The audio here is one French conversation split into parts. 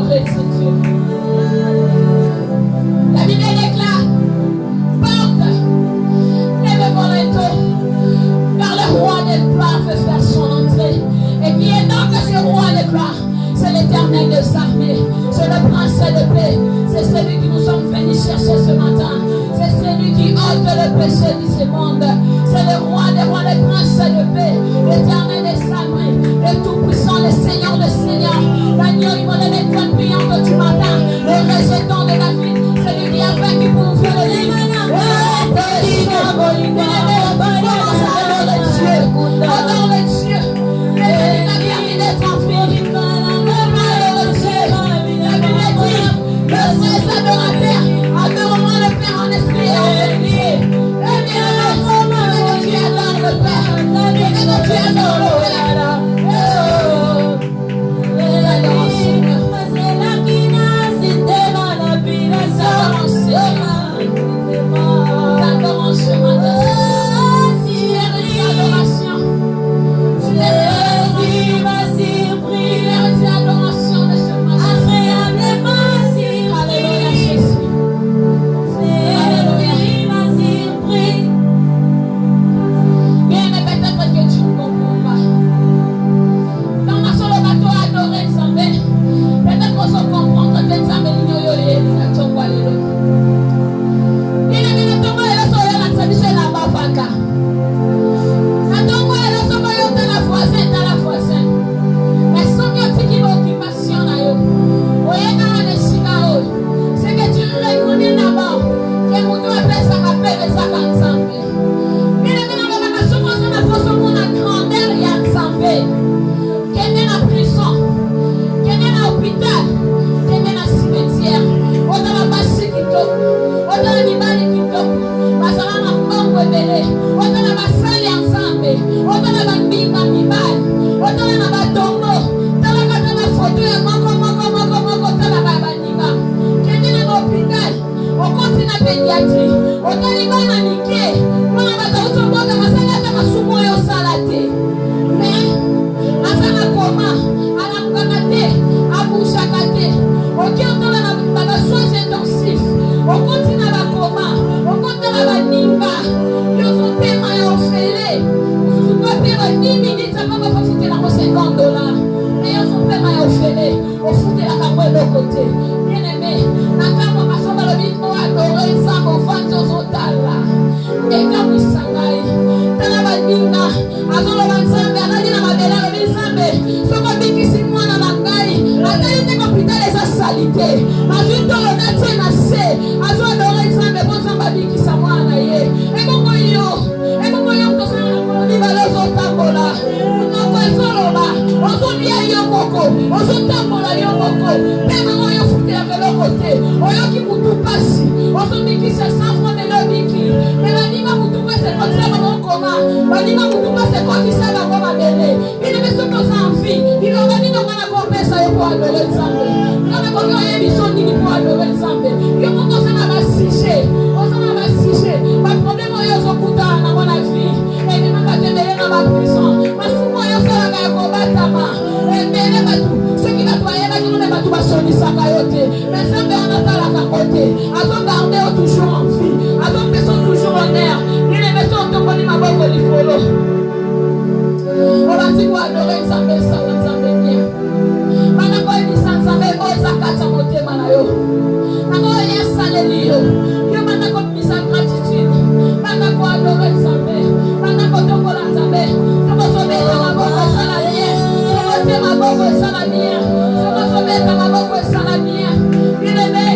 adorer ce Dieu. La Bible déclare, porte les mémorantos, car le roi des gloires veut faire son entrée. Et qui est donc ce roi des gloires? C'est l'Éternel des armées, c'est le prince de paix, c'est celui qui nous sommes venus chercher ce matin, c'est celui qui ôte le péché de ce monde, c'est le roi des rois, le prince de paix, l'Éternel des armées, le tout-puissant, le Seigneur des seigneurs, l'agneau immolé, l'étoile brillante du matin, le rejeton de la vie, celui qui a vaincu pour nous faire le lit. Commence à adorer Dieu, adore le Dieu, la vie d'être en vie. Le vrai adorateur, adorons le Père en esprit et en vérité. Le bien-aimé, que tu adores le Père, que tu adores le Père. T'adorons ce matin. Tu mérites l'adoration. Tu mérites l'adoration de ce matin. Alléluia Jésus. Alléluia. Bien, mais peut-être que tu ne comprends pas. Dans ma seule bateau adoré, peut-être qu'on se comprend que tu es un million de Tchongwalilo. Il est bien de tomber là sur la tradition la bafaka. La tombe là sur la voisine, dans la voisine. Mais sans que tu aies l'occupation là, c'est que tu reconnais d'abord que mon Dieu appelle ça rappel et ça ensemble. Il est bien dans la souffrance de la façon qu'on a grandeur et ensemble. Qu'il est dans la prison, qu'il est dans l'hôpital, qu'il est dans le cimetière. On a la bâche qui tombe, on a l'animal qui tombe, on a la bombe rebelle, on a la basse ensemble, on a la bambine animale, on a la tombeau, dans la photo, on continue à pédiatrie, on continue à niquer, on a salate. Mais, à la coma, à la moukanate, à bouchakate, ok, on a la soins intensifs, on continue à la coma, on continue à la nimba, ils ont tellement offert, vous pouvez faire 10 minutes, ça va pas foutre dans $50, mais ils ont tellement offert, on fout la caméra de l'autre côté. Bien aimé, la caméra passe dans le vide pour adorer ça, mon fan, aux otala. Et quand vous savez, dans la badinga, à son l'ensemble, à la dîne à ma belle, à l'ensemble, ce qu'on dit qui s'y moi dans la gaille, la qualité capitale est sa salité. À juste dans le nature, à son adorer ensemble, bon samedi qui s'en va en aïe. Et mon moyen, que c'est un colonie, va les otambola. On va solo bas, on se dit à Yomoko, on se tambola Yomoko, même on y a foutu avec l'autre côté, on y a qui pour tout passer, on se dit qui c'est sans fond de l'obiki, mais la nima pour tout passer, c'est quoi ça va mon coma, la nima pour tout passer, c'est quoi qui ça va ma belle, il est mis sur nos envies, il organise dans la promesse à pour adorer le Zambé, quand on a une émission pour adorer le Zambé, il faut qu'on s'en va sicher, pas de problème, on y a son couteau dans mon avis, et même pas de mêler dans ma prison, ma souvent y a ça la combatama, et mêler pas tout, ce qui va croire, qui nous met pas tout à sonner sa caillotte, mais ça me on a pas la capote, à son garder toujours en vie, à son personne toujours en air, il est mis sur ton poli ma bonne follow. On va dire quoi adorer ça bien. Mana ko ni sansa me ko zakata mote manayo. Nako ya salelio. Yo mana ko misa gratitude. Mana ko adorer Nzambe. Mana ko tokola Nzambe. Soko sobe na maboko sala bien. Soko te maboko sala bien. Soko sobe na maboko sala bien. Il aimé.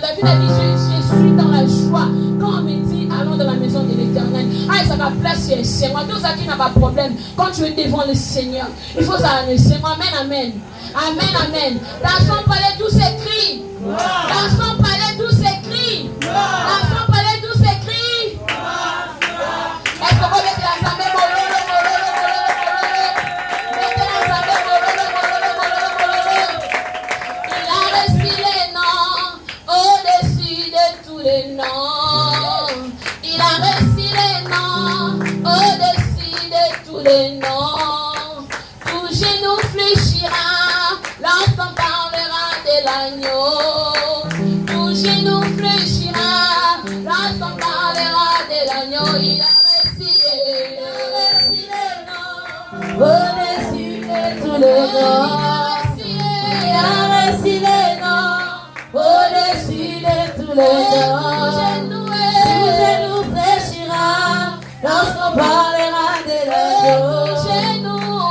David a dit, je suis dans la joie quand on me dit allons dans la maison de l'Éternel. Ah, ça va placer le Seigneur. Tout ça qui n'a pas de problème. Quand tu es devant le Seigneur, il faut ça le Seigneur. Amen, amen. Amen, amen. Dans son palais, tout s'écrit. Dans son palais, tout s'écrit. Dans son palais, tout s'écrit. Est-ce que vous mettez l'assemblée? Il a reçu les noms au-dessus de tous les noms. Il a reçu les noms au-dessus de tous les noms. Tout genou fléchira lorsqu'on parlera de l'agneau. Tout genou fléchira lorsqu'on parlera de l'agneau. Il a reçu les noms au-dessus de tous les noms. Il a reçu les noms au-dessus de tous les noms. Tout genou fléchira lorsqu'on parlera de l'agneau.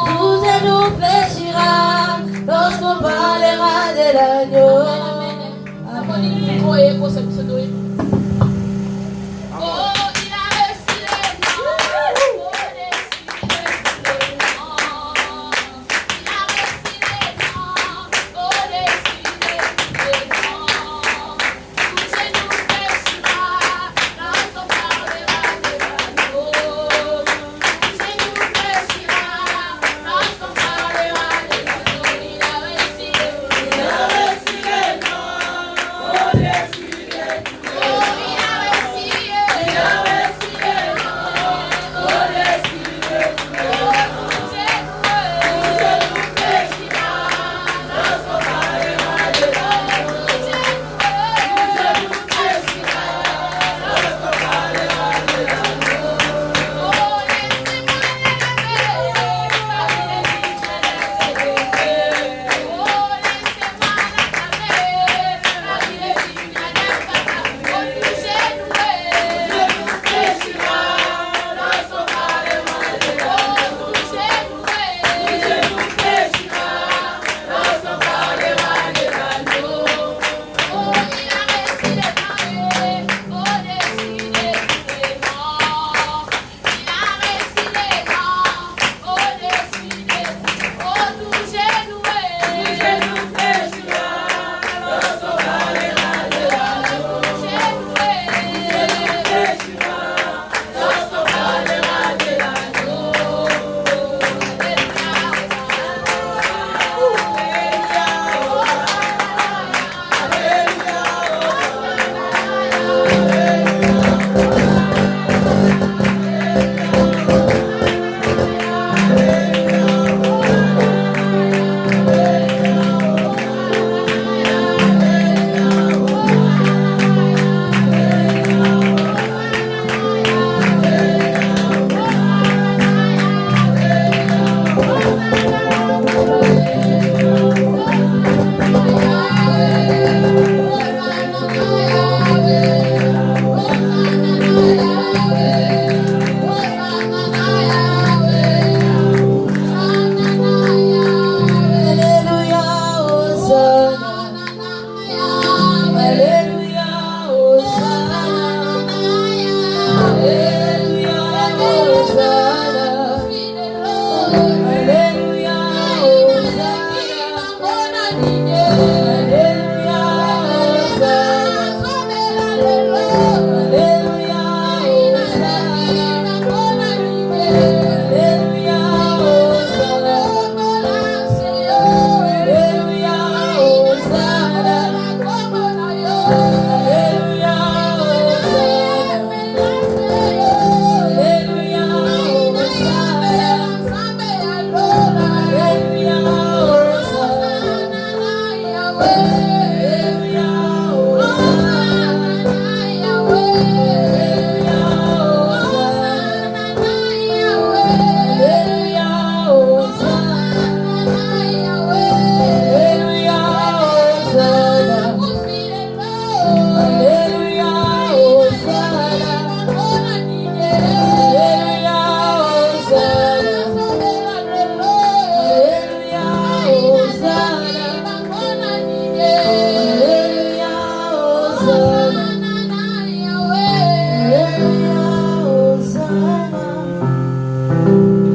Tout genou fléchira lorsqu'on parlera de l'agneau. Amen. Oh, il a reçu les noms au-dessus de tous les noms.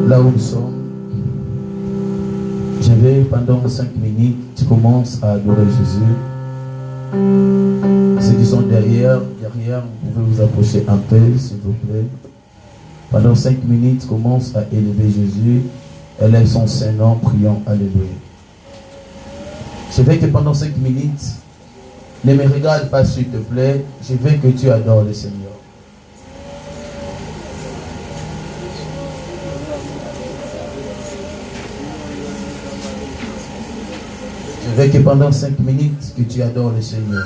Là où nous sommes, je vais pendant 5 minutes, tu commences à adorer Jésus. Ceux qui sont derrière, vous pouvez vous approcher un peu, s'il vous plaît. Pendant 5 minutes, commence à élever Jésus. Élève son Saint-Nom, prions, alléluia. Je veux que pendant 5 minutes, ne me regarde pas s'il te plaît, je veux que tu adores le Seigneur. Je veux que pendant 5 minutes, que tu adores le Seigneur.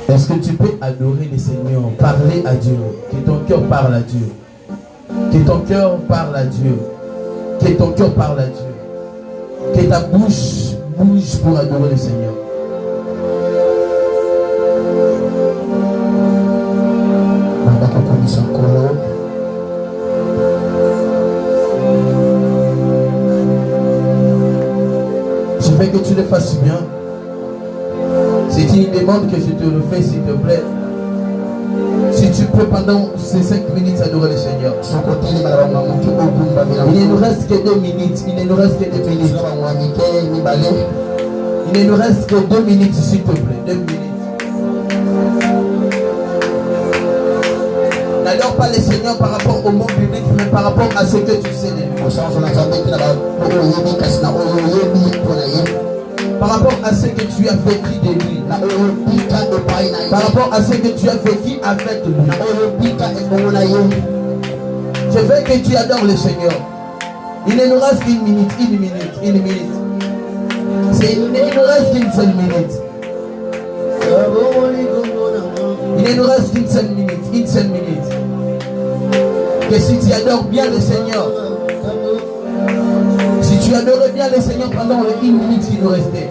Est-ce que tu peux adorer le Seigneur, parler à Dieu, que ton cœur parle à Dieu, que ton cœur parle à Dieu, que ton cœur parle à Dieu, que ta bouche bouge pour adorer le Seigneur. Je veux que tu le fasses bien. C'est une demande que je te le fais, s'il te plaît. Si tu peux pendant ces 5 minutes adorer le Seigneur. Il ne nous reste que 2 minutes. Il ne nous reste que 2 minutes. Il ne nous reste que 2 minutes, s'il te plaît. 2 minutes. N'adore pas le Seigneur par rapport au monde public, mais par rapport à ce que tu sais de lui. Par rapport à ce que tu as vécu de lui. Par rapport à ce que tu as vécu avec lui. Je veux que tu adores le Seigneur. Il ne nous reste qu'une minute, une minute, une minute. Il ne nous reste qu'une seule minute. Il ne nous reste qu'une seule minute, une seule minute. Que si tu adores bien le Seigneur, si tu adorais bien le Seigneur pendant les 1 minute qui nous restait,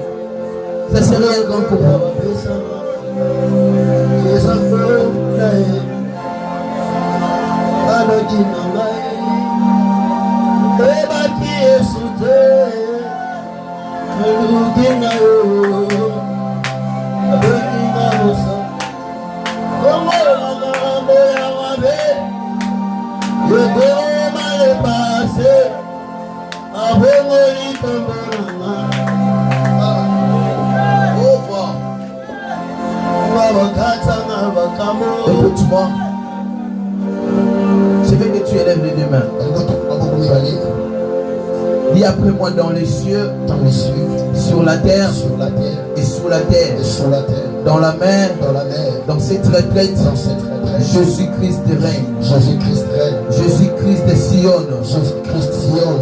ça serait un grand combat. Écoute-moi. Je veux que tu élèves les deux mains. Dis après moi dans les cieux, sur la terre, et sous la terre, dans la mer, dans cette retraite, Jésus-Christ règne. Jésus-Christ sillonne.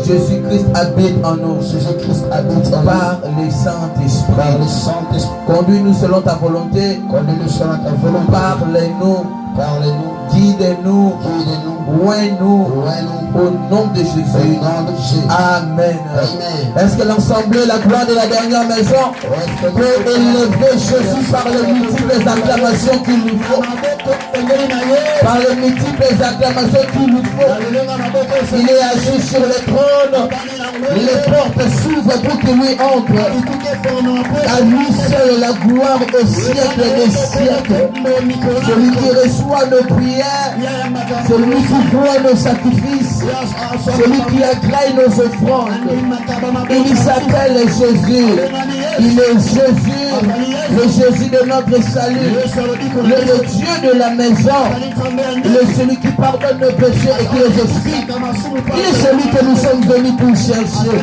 Jésus-Christ habite en nous. Par le Saint-Esprit. Conduis-nous selon ta volonté. Parle-nous. Guide-nous. Ouvre-nous. Au nom de Jésus. Amen. Est-ce que l'ensemble, la gloire de la dernière maison peut élever Jésus par les multiples acclamations qu'il nous faut? Par les multiples acclamations qu'il nous faut. Il est assis sur le trône. Les portes s'ouvrent pour que lui entre. À lui seul la gloire au siècle des siècles. Celui qui reçoit nos prières prière, celui qui voit nos sacrifices, celui qui agrée nos offrandes. Il s'appelle Jésus. Il est Jésus, le Jésus de notre salut, le Dieu de la maison, il est celui qui pardonne nos péchés et qui les explique. Il est celui que nous sommes venus pour chercher.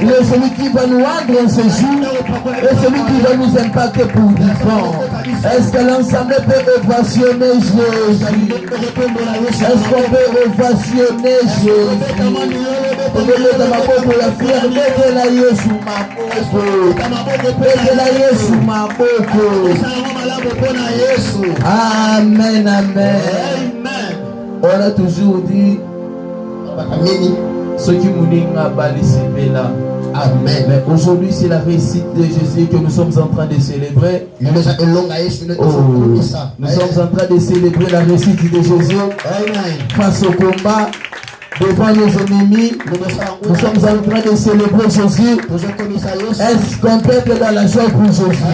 Il est celui qui va nous rendre en séjour et celui qui va nous impacter pour vivre. Est-ce que l'ensemble peut ovationner Jésus? Est-ce qu'on peut ovationner Jésus? Amen, amen. On a toujours dit ce qui nous dit là. Amen. Mais aujourd'hui, c'est la réussite de Jésus que nous sommes en train de célébrer. Nous sommes en train de célébrer la réussite de Jésus. Face au combat, devant nos ennemis, nous sommes en train de célébrer Jésus. Est-ce qu'on peut être dans la joie pour Jésus?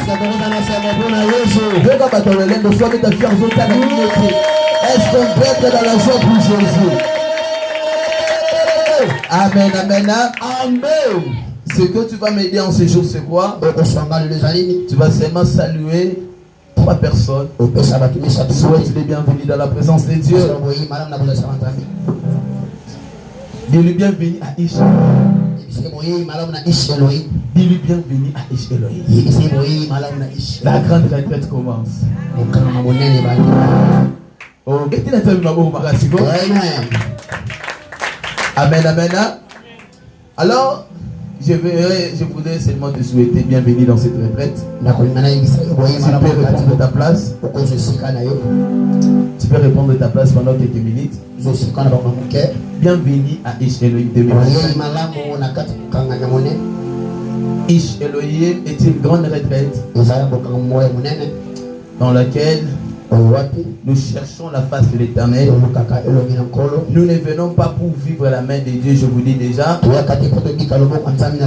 Est-ce qu'on peut être dans la joie pour Jésus? Amen, amen, amen. Ce que tu vas m'aider en ce jour, c'est quoi? Tu vas seulement saluer 3 personnes. Souhaite les bienvenus dans la présence de Dieu. Dis-lui bienvenue à Ish. Dis-lui bienvenue à Ish Elohim. La grande retraite commence. Oh, amen, amen. Alors, je voudrais seulement te souhaiter bienvenue dans cette retraite. Tu peux répondre de ta place. Tu peux répondre de ta place pendant quelques minutes. Bienvenue à Ish Elohim 2025. Ish Elohim est une grande retraite dans laquelle nous cherchons la face de l'Éternel. Nous ne venons pas pour vivre la main de Dieu, je vous dis déjà.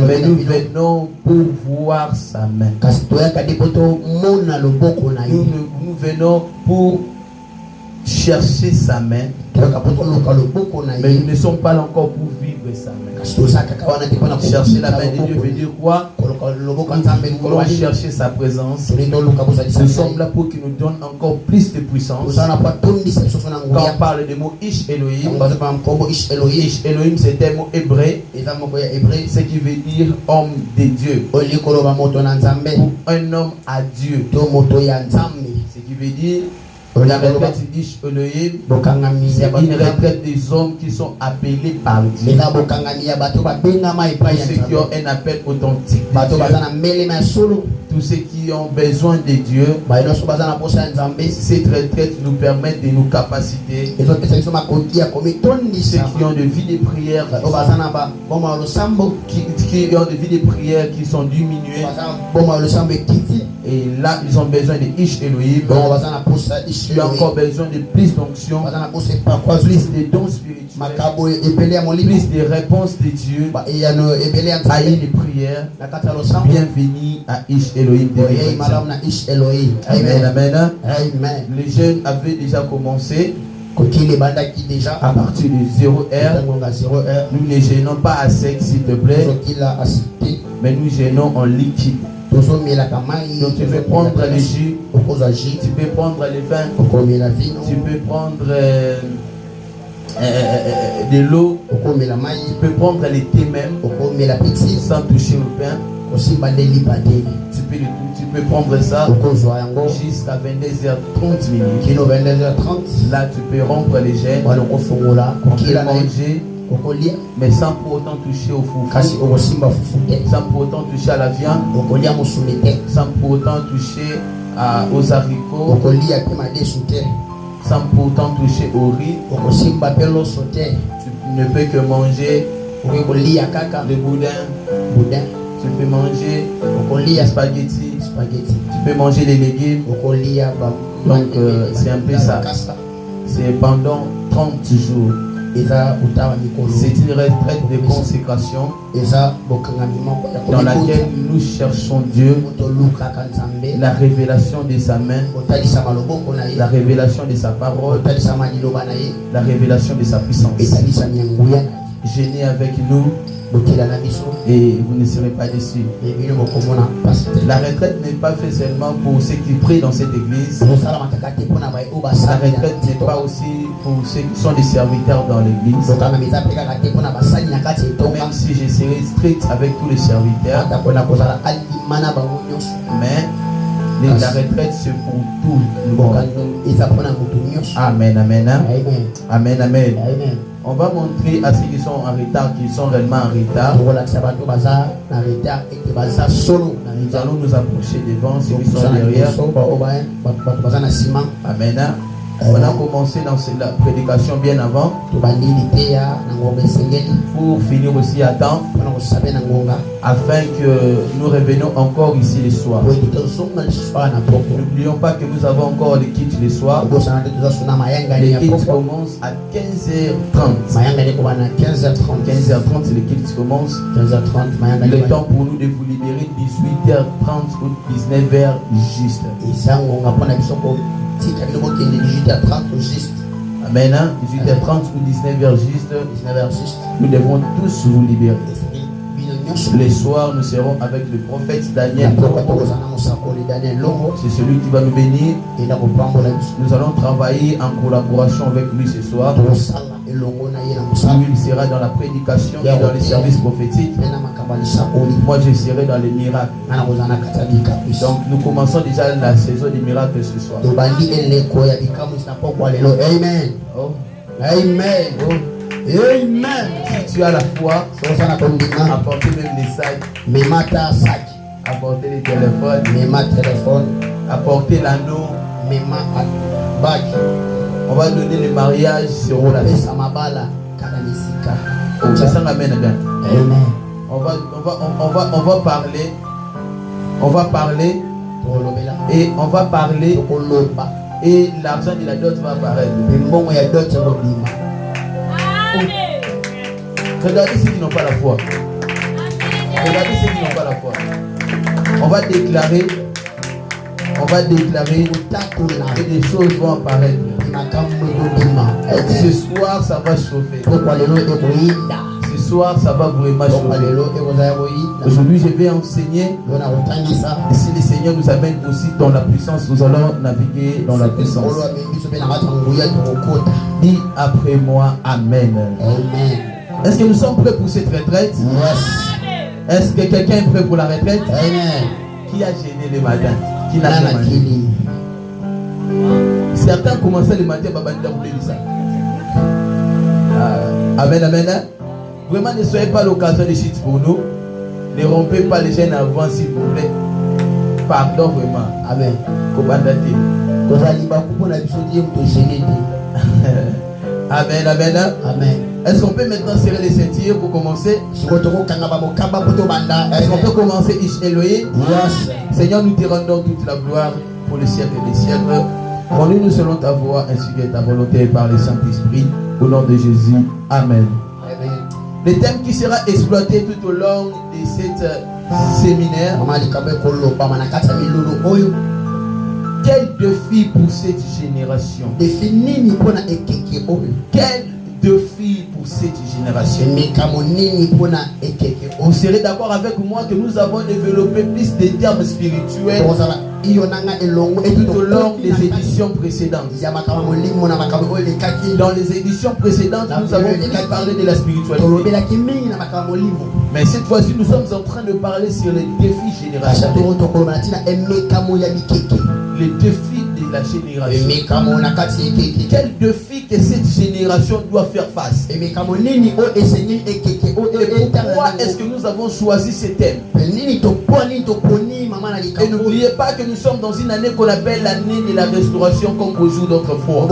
Mais nous venons pour voir sa main. Nous venons pour chercher sa main. Mais nous ne sommes pas là encore pour vivre sa main. Chercher la main de Dieu veut dire quoi? Nous voulons chercher sa présence. Nous sommes là pour qu'il nous donne encore plus de puissance. Quand on parle du mot Ish Elohim, Ish Elohim c'est un mot hébreu, ce qui veut dire homme de Dieu. Pour un homme à Dieu. Ce qui veut dire la retraite d'Ish Elohim, c'est une retraite des hommes qui sont appelés par Dieu. Tous ceux qui ont un appel authentique de Dieu, tous ceux qui ont besoin de Dieu, cette retraite nous permet de nos capacités. Ceux qui ont de vie de prière, qui ont de vie de prière qui sont diminuées. Et là, ils ont besoin de Ish Elohim. Tu as encore besoin de plus d'onction, plus de dons spirituels, plus de réponses de Dieu à une prière. Bienvenue à Ish Elohim. Amen, amen. Les jeunes avaient déjà commencé. À partir de 0 heure, nous ne gênons pas à sec, s'il te plaît, mais nous gênons en liquide. Donc tu peux prendre le jus, tu peux prendre le vin, tu peux prendre de l'eau, tu peux prendre le thé même, sans toucher au pain. Tu peux prendre ça jusqu'à 22h30 minutes. Là tu peux rompre les gènes, tu peux manger, mais sans pour autant toucher au foufou, sans pour autant toucher à la viande, sans pour autant toucher aux haricots, sans pour autant toucher au riz. Tu ne peux que manger le boudin. Tu peux manger spaghetti. Tu peux manger les légumes. Donc c'est un peu ça. C'est pendant 30 jours. C'est une retraite de consécration dans laquelle nous cherchons Dieu, la révélation de sa main, la révélation de sa parole, la révélation de sa puissance. Gênez avec nous et vous ne serez pas déçus. La retraite n'est pas faite seulement pour ceux qui prient dans cette église. La retraite n'est pas aussi pour ceux qui sont des serviteurs dans l'église. Même si je serai strict avec tous les serviteurs, mais la retraite c'est pour tout le monde. Amen, amen, amen, amen. On va montrer à ceux qui sont en retard qu'ils sont réellement en retard. Nous allons nous approcher devant ceux qui sont derrière. Amen. On a commencé dans la prédication bien avant pour finir aussi à temps afin que nous revenions encore ici le soir. N'oublions pas que nous avons encore les kits le soir. Les kits commencent à 15h30. 15h30 c'est les kits commencent. Le temps pour nous de vous libérer 18h30 ou 19h juste. Amen. 18h30 ou 19h juste. Nous devons tous vous libérer. Les soirs, nous serons avec le prophète Daniel. C'est celui qui va nous bénir. Nous allons travailler en collaboration avec lui ce soir. Lui, il sera dans la prédication et dans les services prophétiques. Moi, je serai dans les miracles. Donc, nous commençons déjà la saison des miracles ce soir. Amen. Oh. Amen. Oh. Amen. Si tu as la foi, apportez même les sacs. Apportez les téléphones. Apportez l'anneau. On va donner le mariage sur la liste. Amen. On va parler et on va parler et l'argent de la dot va apparaître. Regardez ceux qui n'ont pas la foi. Regardez ceux qui n'ont pas la foi. On va déclarer que des choses vont apparaître. Ce soir, ça va chauffer. Ce soir, ça va vraiment chauffer. Aujourd'hui, je vais enseigner. Et si le Seigneur nous amène aussi dans la puissance, nous allons naviguer dans la puissance. Dis après moi, Amen. Est-ce que nous sommes prêts pour cette retraite? Yes. Est-ce que quelqu'un est prêt pour la retraite? Amen. Qui a gêné le matin? Qui n'a pas mangé? Certains commençaient le matin, Amen, amen. Vraiment, ne soyez pas l'occasion de chute pour nous. Ne rompez pas les gènes avant, s'il vous plaît. Pardon, vraiment. Amen. Amen, amen. Amen. Est-ce qu'on peut maintenant serrer les ceintures pour commencer? Est-ce qu'on peut commencer, Elohim? Yes. Seigneur, nous te rendons toute la gloire pour les siècles des siècles. Conduis-nous selon ta voix ainsi que ta volonté par le Saint-Esprit. Au nom de Jésus. Amen. Amen. Le thème qui sera exploité tout au long de cette séminaire: quel défi pour cette génération? Quel défi pour cette génération? Vous serez d'accord avec moi que nous avons développé plus de termes spirituels tout au long des éditions précédentes. Dans les éditions précédentes, nous avons plus parlé de la spiritualité. Mais cette fois-ci, nous sommes en train de parler sur les défis générationnels. Les défis de la génération. Quel défi que cette génération doit faire face? Et pourquoi est-ce que nous avons choisi ce thème? Et n'oubliez pas que nous sommes dans une année qu'on appelle l'année de la restauration, comme au jour d'autrefois.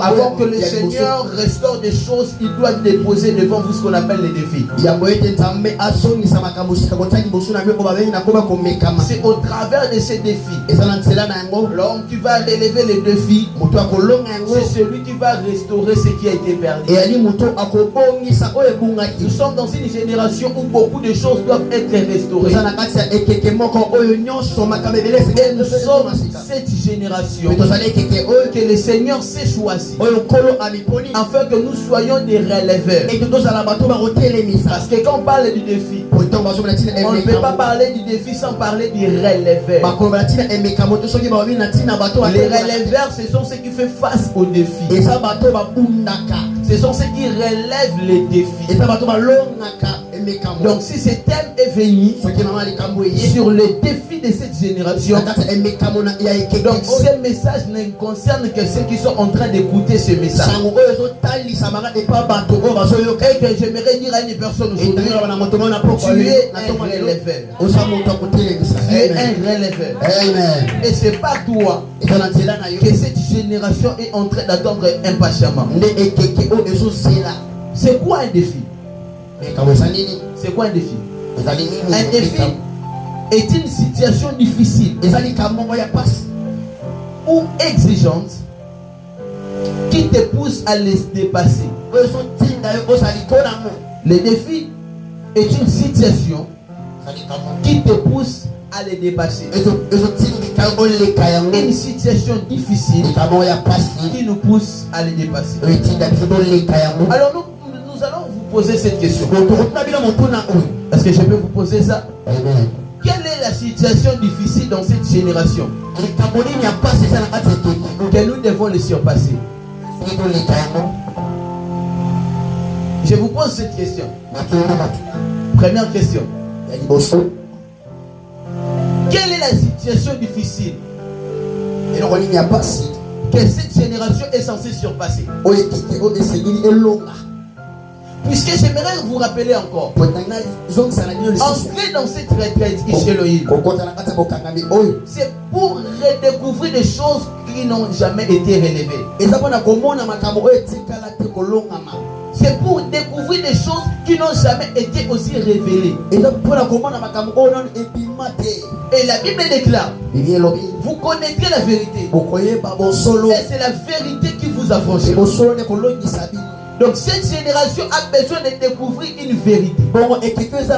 Avant que le Seigneur restaure des choses, il doit déposer devant vous ce qu'on appelle les défis. C'est au travers de ces défis, là on qui va relever les défis. C'est celui qui va restaurer ce qui a été perdu. Nous sommes dans une génération où beaucoup de choses doivent être restaurées. Et nous sommes cette génération que le Seigneur s'est choisi afin que nous soyons des releveurs. Parce que quand on parle du défi, on ne peut pas parler du défi sans parler du releveur. Les releveurs, ce sont ceux qui font face aux défis. Ce sont ceux qui relèvent les défis. Donc si ce thème est venu sur les défis de cette génération, donc ce message ne concerne que ceux qui sont en train d'écouter ce message. Et que j'aimerais dire à une personne aujourd'hui, tu es un releveur. Tu es un releveur. Et c'est pas toi que cette génération est en train d'attendre impatiemment. C'est quoi un défi? C'est quoi un défi? Un défi est une situation difficile ou exigeante qui te pousse à les dépasser. Le défi est une situation qui te pousse à les dépasser. Une situation difficile qui nous pousse à les dépasser. Alors nous allons vous poser cette question. Est-ce que je peux vous poser ça? Quelle est la situation difficile dans cette génération que nous devons les surpasser? Je vous pose cette question. Première question. Quelle est la situation difficile que cette génération est censée surpasser? Puisque j'aimerais vous rappeler encore, entrer dans cette retraite c'est pour redécouvrir des choses qui n'ont jamais été relevées. C'est pour découvrir des choses qui n'ont jamais été aussi révélées. Et la Bible déclare, vous connaîtrez la vérité. Et c'est la vérité qui vous affranchira. Donc cette génération a besoin de découvrir une vérité. C'est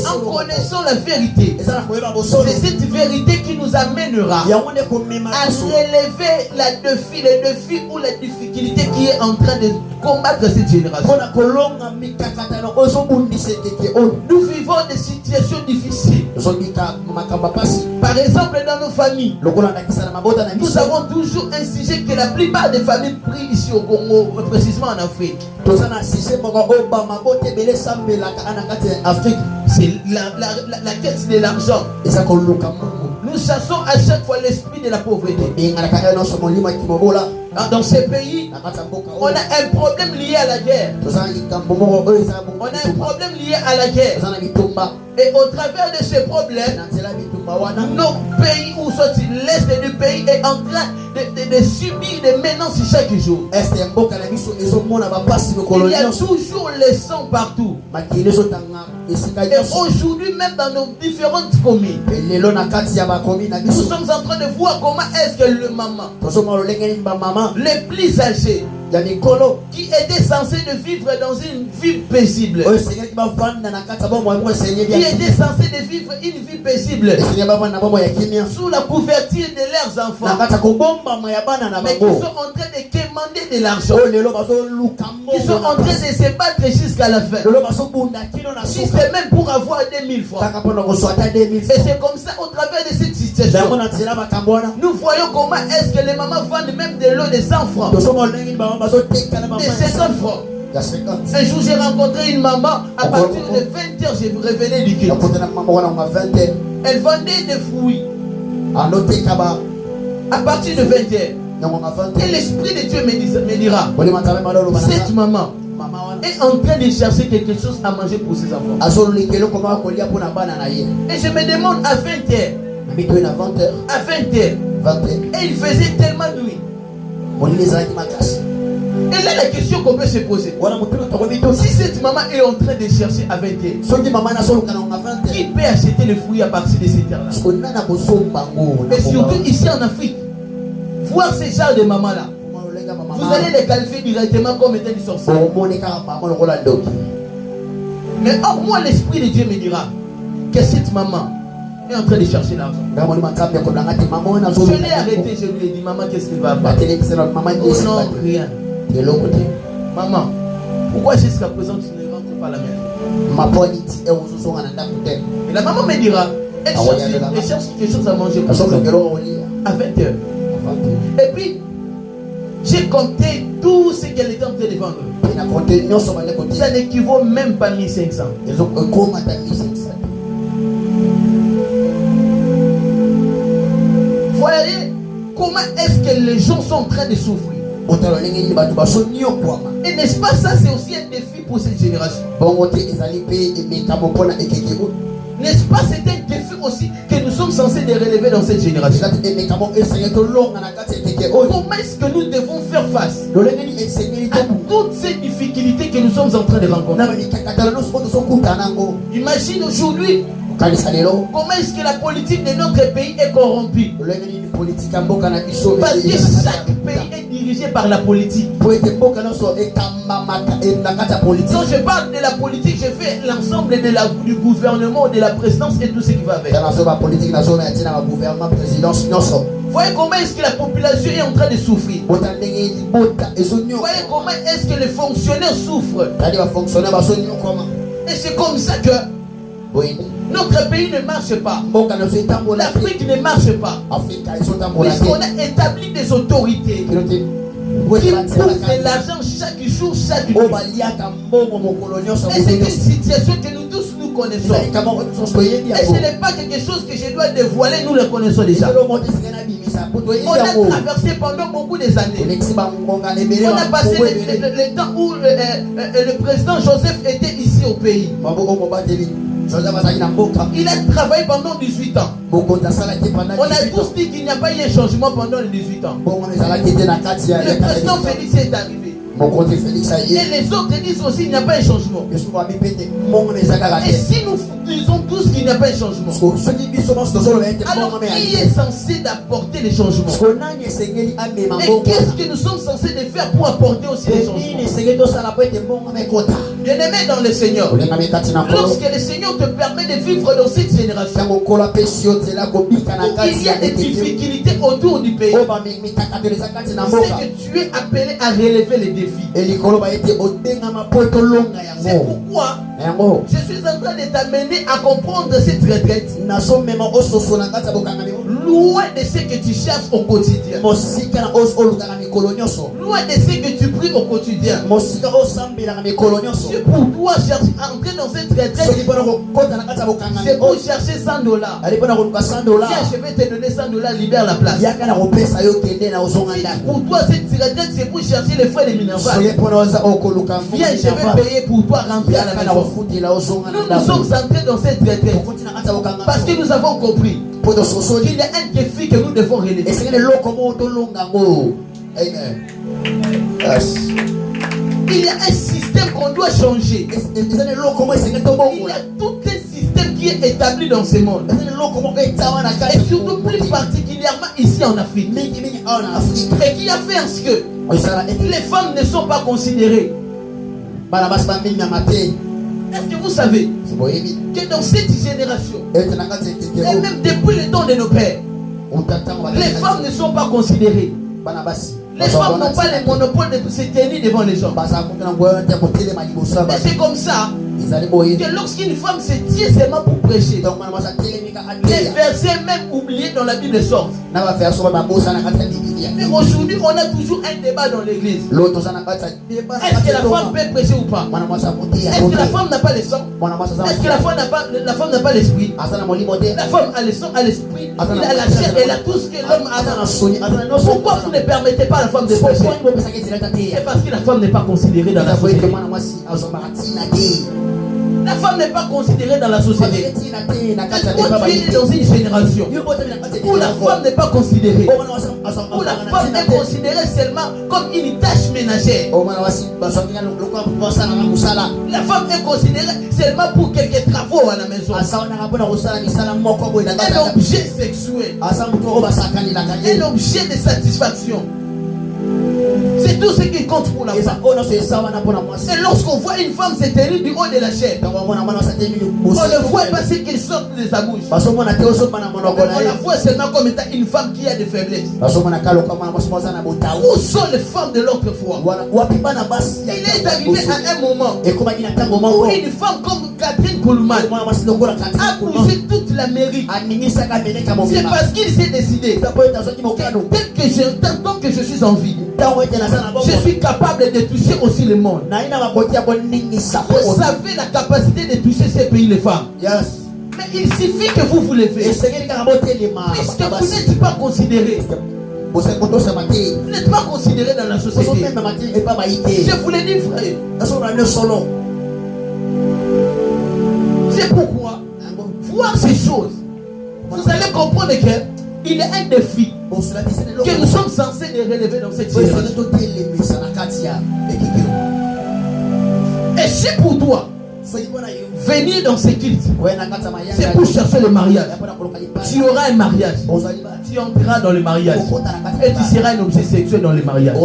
en connaissant la vérité. C'est cette vérité qui nous amènera à relever le défi ou la difficulté qui est en train de combattre cette génération. Nous vivons des situations difficiles. Par exemple, dans nos familles, nous avons toujours un sujet que la plupart des familles prient ici au Congo, précisément en Afrique. C'est la quête de l'argent. Nous chassons à chaque fois l'esprit de la pauvreté. Dans ces pays, on a un problème lié à la guerre. On a un problème lié à la guerre. Et au travers de ce problème, nos pays, ou soit l'est du pays, est en train de subir des menaces chaque jour. Il y a toujours les sang partout. Et aujourd'hui, même dans nos différentes communes, nous sommes en train de voir comment est-ce que le maman, les plus âgés, qui étaient censés de vivre dans une vie paisible, qui étaient censés de vivre une vie paisible sous la couverture de leurs enfants, mais qui sont en train de quémander de l'argent, qui sont en train de se battre jusqu'à la fin, si c'est même pour avoir 2000 francs. Et c'est comme ça, au travers de cette situation, nous voyons comment est-ce que les mamans vendent même de l'eau de 100 francs, de 50 francs. Un jour j'ai rencontré une maman, à partir de 20h j'ai révélé du culte. Elle vendait des fruits à partir de 20h. Et l'Esprit de Dieu me dira, cette maman est en train de chercher quelque chose à manger pour ses enfants. Et je me demande à 20h, à 20h, et il faisait tellement nuit. Et là, la question qu'on peut se poser, si cette maman est en train de chercher à 20 ans, qui peut acheter les fruits à partir de ces terres-là? Et surtout ici en Afrique, voir ces genres de mamans-là, vous allez les qualifier directement comme étant des sorciers. Mais or, moi, l'Esprit de Dieu me dira que cette maman est en train de chercher l'argent. Je l'ai arrêté, je lui ai dit, maman, qu'est-ce qu'il va faire? Oh non, rien. Maman, pourquoi jusqu'à présent tu ne rentres pas à la maison? Et la maman me dira, elle cherche quelque chose à manger à 20 heures. Et puis, j'ai compté tout ce qu'elle était en train de vendre. Ça n'équivaut même pas 1500. Voyez comment est-ce que les gens sont en train de souffrir. Et n'est-ce pas ça, c'est aussi un défi pour cette génération? N'est-ce pas, c'est un défi aussi que nous sommes censés de relever dans cette génération? Comment est-ce que nous devons faire face à toutes ces difficultés que nous sommes en train de rencontrer? Imagine aujourd'hui comment est-ce que la politique de notre pays est corrompue. Parce que chaque pays est dirigé par la politique. Quand je parle de la politique, je fais l'ensemble du gouvernement, de la présidence et tout ce qui va avec. Voyez comment est-ce que la population est en train de souffrir. Voyez comment est-ce que les fonctionnaires souffrent. Et c'est comme ça que notre pays ne marche pas. L'Afrique ne marche pas. Puisqu'on a établi des autorités qui poussent de l'argent chaque jour, chaque nuit. Et c'est une situation que nous tous nous connaissons. Et ce n'est pas quelque chose que je dois dévoiler, nous le connaissons déjà. On a traversé pendant beaucoup des années. On a passé le temps où le président Joseph était ici au pays. Il a travaillé pendant 18 ans. On a tous dit qu'il n'y a pas eu un changement pendant les 18 ans. Le président Félix est arrivé. Et les autres disent aussi qu'il n'y a pas un changement. Et si nous disons tous qu'il n'y a pas un changement, alors qui est censé d'apporter les changements? Et qu'est-ce que nous sommes censés de faire pour apporter aussi les changements? Bien-aimé dans le Seigneur, lorsque le Seigneur te permet de vivre dans cette génération, il y a des difficultés autour du pays, c'est que tu es appelé à relever les défis. C'est pourquoi je suis en train de t'amener à comprendre cette retraite, loin de ce que tu cherches au quotidien, loin de ce que tu pries au quotidien. C'est pour toi chercher à entrer dans cette retraite, c'est pour chercher $100. Tiens, je vais te donner $100, libère la place. Pour toi cette retraite, c'est pour chercher les frais de Minerval. Viens, je vais payer pour toi rentrer à la maison. Nous sommes entrés dans cette retraite parce que nous avons compris qu'il y a un défi que nous devons relever. Il y a un système qu'on doit changer. Il y a tout un système qui est établi dans ce monde. Et surtout plus particulièrement ici en Afrique. Et qui a fait en ce que les femmes ne sont pas considérées. Est-ce que vous savez que dans cette génération, et même depuis le temps de nos pères, les femmes ne sont pas considérées. Les femmes n'ont pas le monopole de se tenir devant les gens. Et c'est comme ça que lorsqu'une femme se tient seulement pour prêcher, les versets même oubliés dans la Bible sortent. Mais aujourd'hui, on a toujours un débat dans l'église. Est-ce que la femme peut prêcher ou pas? Est-ce que la femme n'a pas le sang? Est-ce que la femme n'a pas l'esprit? La femme a le sang, a l'esprit, elle a la chair, elle a tout ce que l'homme a. Pourquoi vous ne permettez pas à la femme de prêcher? C'est parce que la femme n'est pas considérée dans la société. La femme n'est pas considérée dans la société. Quand tu es dans une génération où la femme n'est pas considérée, où la femme est considérée seulement comme une tâche ménagère. La femme est considérée seulement pour quelques travaux à la maison. Un objet sexuel, un objet de satisfaction. C'est tout ce qui compte pour la femme. Et lorsqu'on voit une femme se tenir du haut de la chair, on ne voit pas ce qui sort de sa bouche. On la voit seulement comme étant une femme qui a des faiblesses. Où sont les femmes de l'autre fois? Il est arrivé à un moment où une femme comme Catherine Kuhlman a bougé toute l'Amérique. C'est parce qu'il s'est décidé, tant que je suis en vie, je suis capable de toucher aussi le monde. Vous savez la capacité de toucher ces pays, les femmes. Mais il suffit que vous vous levez. Puisque vous n'êtes pas considéré. Vous n'êtes pas considéré dans la société. Je vous l'ai dit, frère. C'est pourquoi voir ces choses, vous allez comprendre que il y a un défi que nous sommes censés de relever dans cette génération. Et si pour toi, venir dans ce culte, c'est pour chercher le mariage. Tu auras un mariage. Tu entreras dans le mariage. Et tu seras un objet sexuel dans le mariage.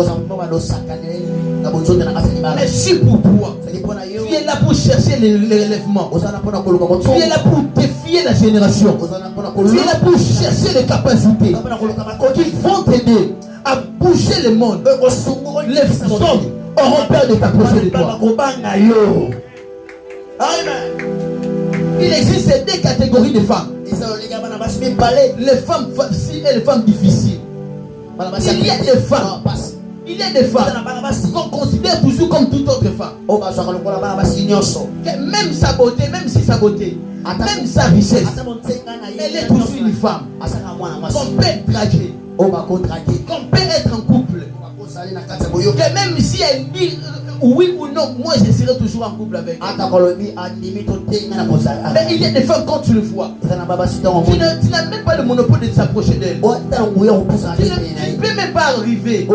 Mais si pour toi, tu es là pour chercher le relèvement, tu es là pour défier la génération, tu es là pour chercher les capacités qui vont t'aider à bouger le monde, les hommes auront peur de t'approcher de toi. Il existe deux catégories de femmes. Les femmes faciles et les femmes difficiles. Il y a des femmes qu'on considère toujours comme toute autre femme. Même sa beauté, même sa richesse, elle est toujours une femme. Qu'on peut draguer, qu'on peut être en couple. Que même si elle dit oui ou non, moi je serai toujours en couple avec elle. Mais il y a des femmes, quand tu le vois, tu n'as même pas le monopole de s'approcher d'elle. Tu ne peux même pas arriver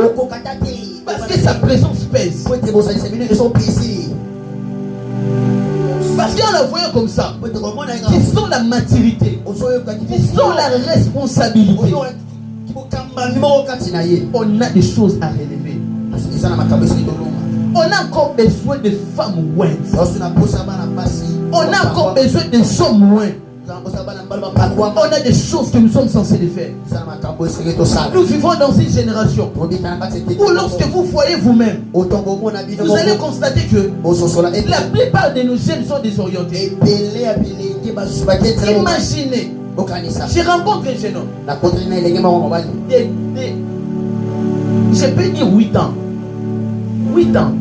parce que sa présence pèse. Parce qu'en la voyant comme ça, qui sont la maturité, qui sont la responsabilité, on a des choses à relever. On a encore besoin de femmes loin. On a encore besoin de sommes loin. On a des choses que nous sommes censés de faire. Nous vivons dans une génération où lorsque vous voyez vous-même, vous allez constater que la plupart de nos jeunes sont désorientés. Imaginez, j'ai rencontré un jeune homme. Je peux dire 8 ans. 8 ans.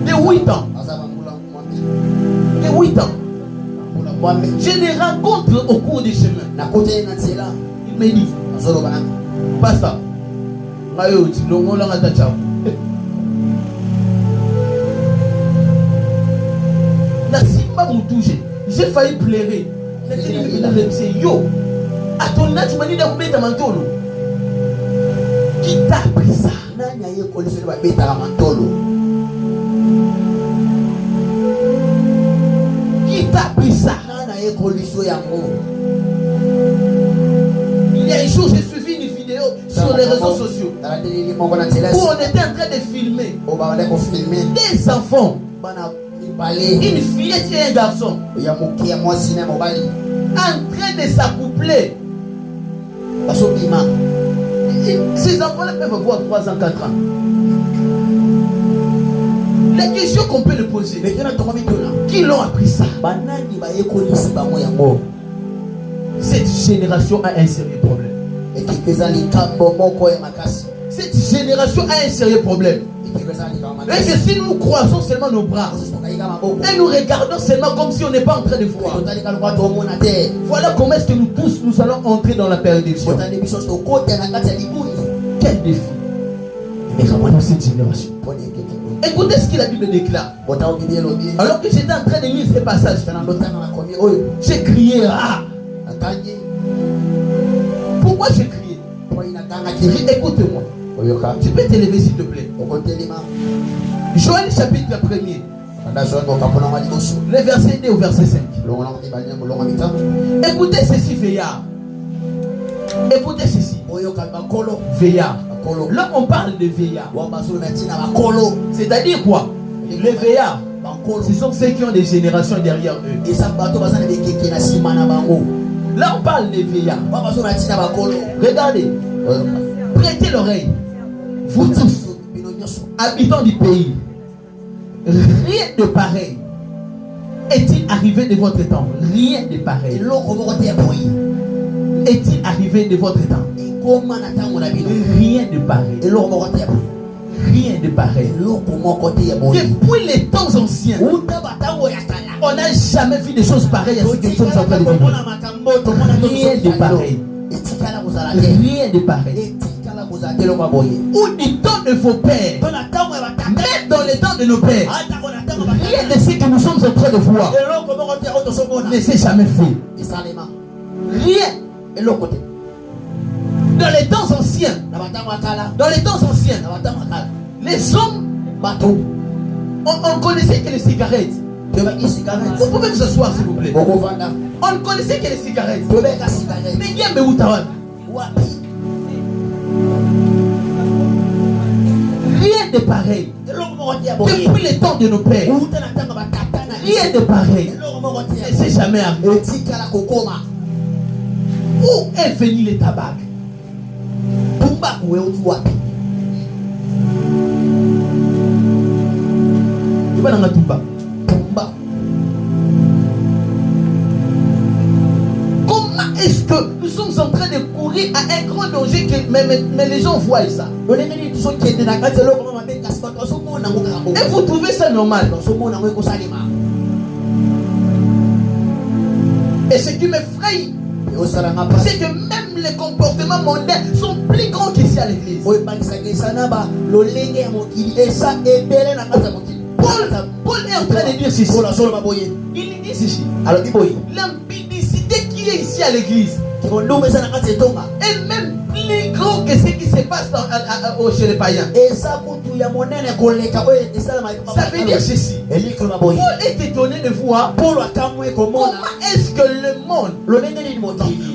De 8 ans. De 8 ans. Je les rencontre au cours du chemin. Il me dit, pas ça. J'ai failli pleurer. Yo, à ton âge, tu m'as dit de mettre un manteau. Qui t'a appris ça? Qui t'a appris ça? Il y a un jour, j'ai suivi une vidéo sur les réseaux sociaux où on était en train de filmer des enfants, une fillette et un garçon, en train de s'accoupler. Ces enfants-là peuvent avoir 3 ans, 4 ans. La question qu'on peut le poser, qui l'ont appris ça? Cette génération a un sérieux problème. Cette génération a un sérieux problème. Et que si nous croisons seulement nos bras et nous regardons seulement comme si on n'est pas en train de voir, voilà comment est-ce que nous tous nous allons entrer dans la perdition. Quel défi! pour cette génération. Écoutez ce que la Bible déclare. Alors que j'étais en train de lire ce passage, j'ai crié. Ah! Pourquoi j'ai crié? Écoute-moi. Tu peux te lever s'il te plaît. Joël chapitre 1er. Le verset 2 au verset 5. Écoutez ceci, veillard. Écoutez ceci. Veillard. Là, on parle de veillard. C'est-à-dire quoi? Les veillards, ce sont ceux qui ont des générations derrière eux. Là, on parle de veillards. Regardez. Prêtez l'oreille. Vous tous, habitants du pays, rien de pareil est-il arrivé de votre temps? Rien de pareil est-il arrivé de votre temps? Rien de pareil. Rien de pareil. Depuis les temps anciens, on n'a jamais vu des choses pareilles à ce que nous sommes en train de vivre. Rien de pareil. Rien de pareil. Ou du temps de vos pères, même dans les temps de nos pères, rien de ce que nous sommes en train de voir ne s'est jamais fait. Rien. Dans les temps anciens, les hommes, on connaissait que les cigarettes. Vous pouvez vous asseoir s'il vous plaît. On ne connaissait que les cigarettes. Mais il y a rien de pareil. Depuis les temps de nos pères, rien de pareil ne s'est jamais arrivé. Où est venu le tabac? Comment est-ce que nous sommes en train de courir à un grand danger que mais les gens voient ça? Et vous trouvez ça normal? Et ce qui m'effraie, c'est que même les comportements mondains sont plus grands qu'ici à l'église. Paul est en train de dire ceci. Il dit ceci. L'impudicité qui est ici à l'église est même plus grand que ce qui se passe chez les païens. Ça veut dire ceci. Paul est étonné de voir comment est-ce que le monde,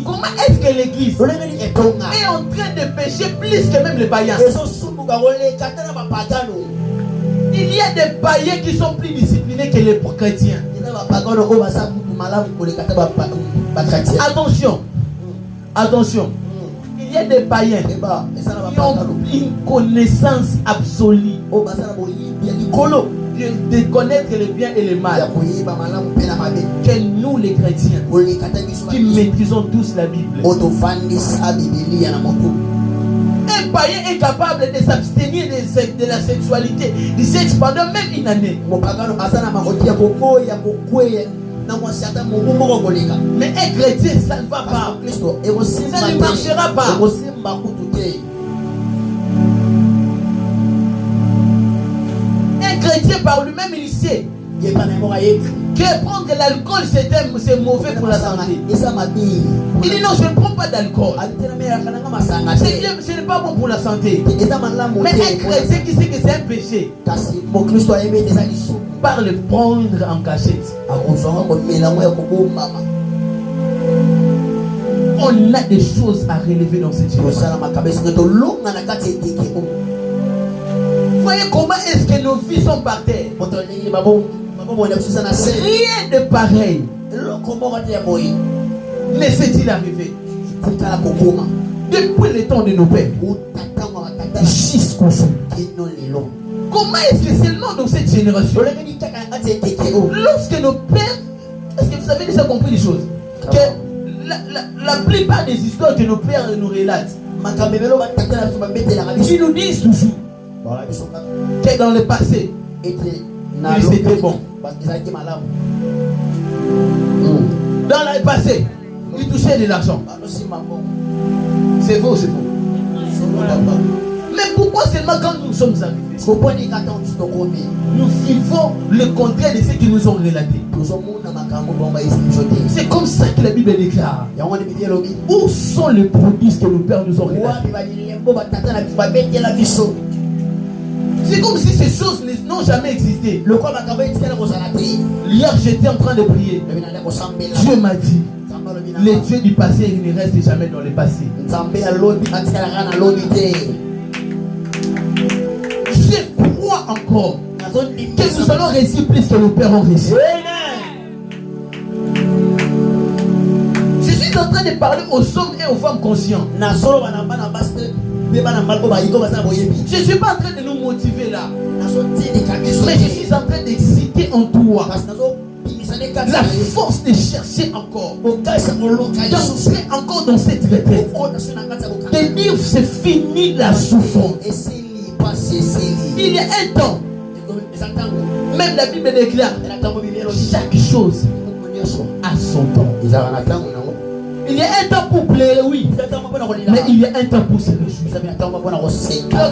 comment est-ce que l'église est en train de pécher plus que même les païens. Il y a des païens qui sont plus disciplinés que les chrétiens. Attention. Attention. Il y a des païens qui ont une connaissance absolue de connaître le bien et le mal que nous les chrétiens qui maîtrisons tous la Bible. Un païen est capable de s'abstenir de la sexualité, du sexe pendant même une année. Mais un chrétien, ça ne va pas. Ça ne marchera pas. Un chrétien par lui-même, il sait que prendre l'alcool c'est mauvais pour la santé. Il dit non, je ne prends pas d'alcool. Ce n'est pas bon pour la santé. Mais un chrétien qui sait que c'est un péché par le prendre en cachette. On a des choses à relever dans cette génération. Voyez comment est-ce que nos vies sont par terre. Rien de pareil ne s'est-il arrivé depuis le temps de nos pères jusqu'au jour. Comment est-ce que seulement dans cette génération, lorsque nos pères, est-ce que vous avez déjà compris les choses? Que la plupart des histoires que nos pères nous relatent, ils nous disent toujours que dans le passé, ils étaient bons. Dans le passé, ils touchaient de l'argent. C'est faux, c'est faux. Mais pourquoi seulement quand nous sommes arrivés? Nous vivons le contraire de ce qu'ils nous ont relaté. C'est comme ça que la Bible déclare. Où sont les prodiges que nos pères nous ont relatés? C'est comme si ces choses n'ont jamais existé. Hier, j'étais en train de prier. Dieu m'a dit, les dieux du passé, ils ne restent jamais dans le passé. Je crois encore que nous allons réussir plus que nos pères ont réussi. Je suis en train de parler aux hommes et aux femmes conscients. Je ne suis pas en train de nous motiver là. Mais je suis en train d'exciter en toi la force de chercher encore, d'entrer encore dans cette retraite, de dire c'est fini la souffrance. Il y a un temps, même la Bible déclare, chaque chose a son temps. Il y a un temps pour pleurer, oui, mais il y a un temps pour se réjouir. Donc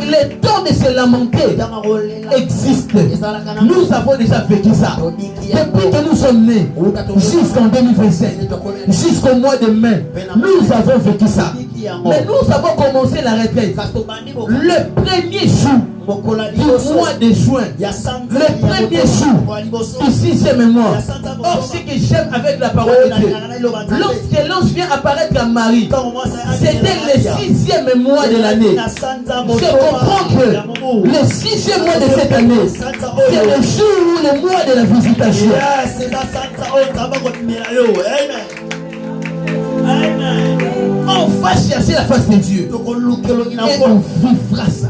le temps de se lamenter existe. Nous avons déjà vécu ça. Depuis que nous sommes nés, jusqu'en 2025, jusqu'au mois de mai, nous avons vécu ça. Mais nous avons commencé la retraite le premier jour du mois de juin, le premier jour du 6e mois. Or, ce que j'aime avec la parole de Dieu, lorsque l'ange vient apparaître à Marie, c'était le 6e mois de l'année. Je comprends que le 6e mois de cette année, c'est le jour ou le mois de la visitation. On va chercher la face de Dieu et on vivra ça.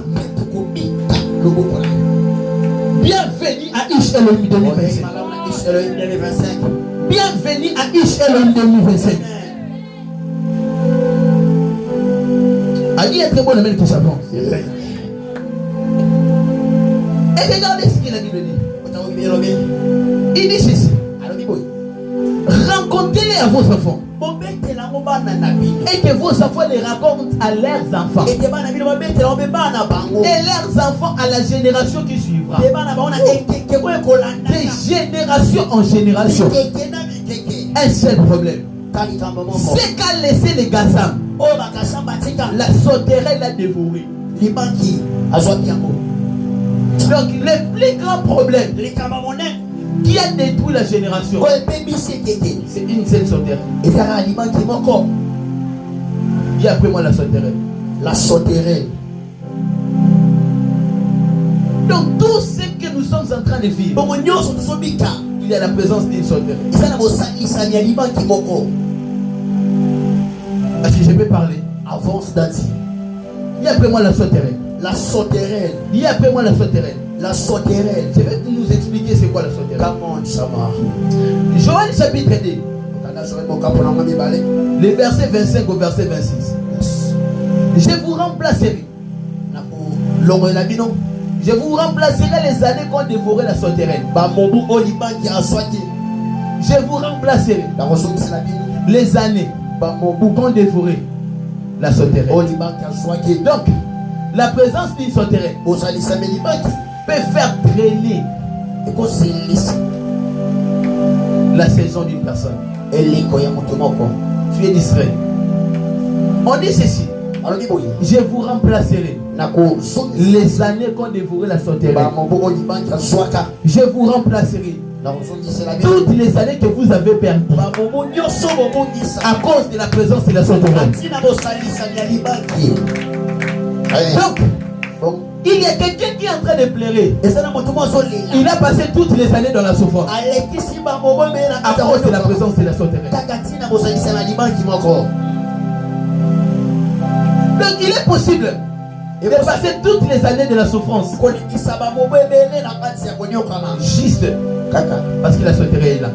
Bienvenue à Ish Elohim 2025. Bienvenue à Ish Elohim 2025. Ali est très bon, le mec qui s'avance. Et regardez ce que la Bible dit. Il dit ceci: rencontrez-les à vos enfants, et que vos enfants les racontent à leurs enfants, et leurs enfants à la génération qui suivra, de génération en génération. Un seul problème, c'est qu'a laissé les Gassam. La sauterelle l'a dévoré. Donc le plus grand problème qui a détruit la génération, c'est une seule sauterelle. Dis après moi la sauterelle. La sauterelle. Donc tout ce que nous sommes en train de vivre, il y a la présence d'une sauterelle. Est-ce que je peux parler? Avance d'Adi. Dis après moi la sauterelle. La sauterelle. Dis après moi la sauterelle. La sauterelle. Je vais nous expliquer c'est quoi la sauterelle. Comment ça marche? Joël chapitre 2. Le verset 25 au verset 26. Je vous remplacerai. Je vous remplacerai les années qu'ont dévoré la sauterelle. Je vous remplacerai les années qu'ont dévoré la sauterelle. Donc, la présence d'une sauterelle peut faire traîner la saison d'une personne. Tu es distrait. On dit ceci: je vous remplacerai les années qu'ont dévoré la sauterelle. Je vous remplacerai toutes les années que vous avez perdues à cause de la présence de la sauterelle. Donc, il y a quelqu'un qui est en train de pleurer. Il a passé toutes les années dans la souffrance à cause de la présence de la sauterelle. Donc il est possible de passer toutes les années de la souffrance juste parce que la sauterelle est là.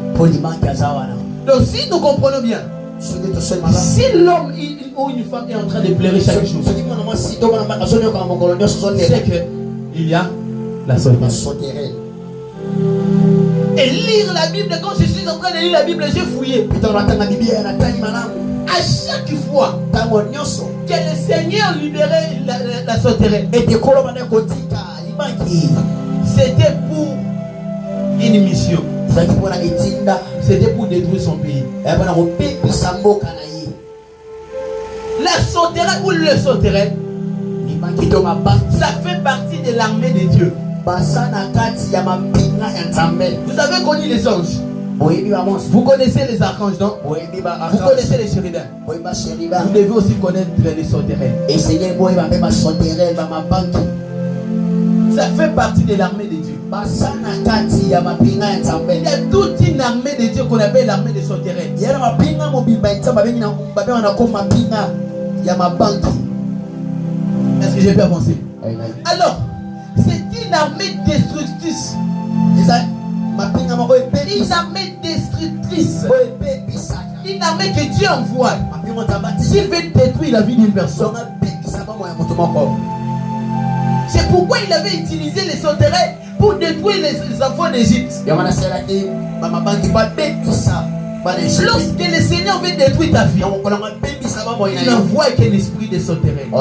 Donc si nous comprenons bien, si l'homme ou une femme est en train de pleurer chaque jour, c'est qu'il y a la sauterelle. Et lire la Bible, quand je suis en train de lire la Bible, j'ai fouillé. À chaque fois que le Seigneur libérait la sauterelle. C'était pour une mission. C'était pour détruire son pays. La sauterelle ou le sauterelle, ça fait partie de l'armée de Dieu. Vous avez connu les anges. Vous connaissez les archanges, non? Vous connaissez les chérubins. Vous devez aussi connaître les sauterelles. Ça fait partie de l'armée de Dieu. Il y a toute une armée de Dieu qu'on appelle l'armée des sauterelles. Est-ce que j'ai bien pensé? Alors, c'est une armée destructrice. Une armée destructrice. Une armée que Dieu envoie. S'il veut détruire la vie d'une personne. C'est pourquoi il avait utilisé les sauterelles pour détruire les enfants d'Égypte. Lorsque le Seigneur veut détruire ta vie, il n'envoie qu'un esprit de sauterelle. Il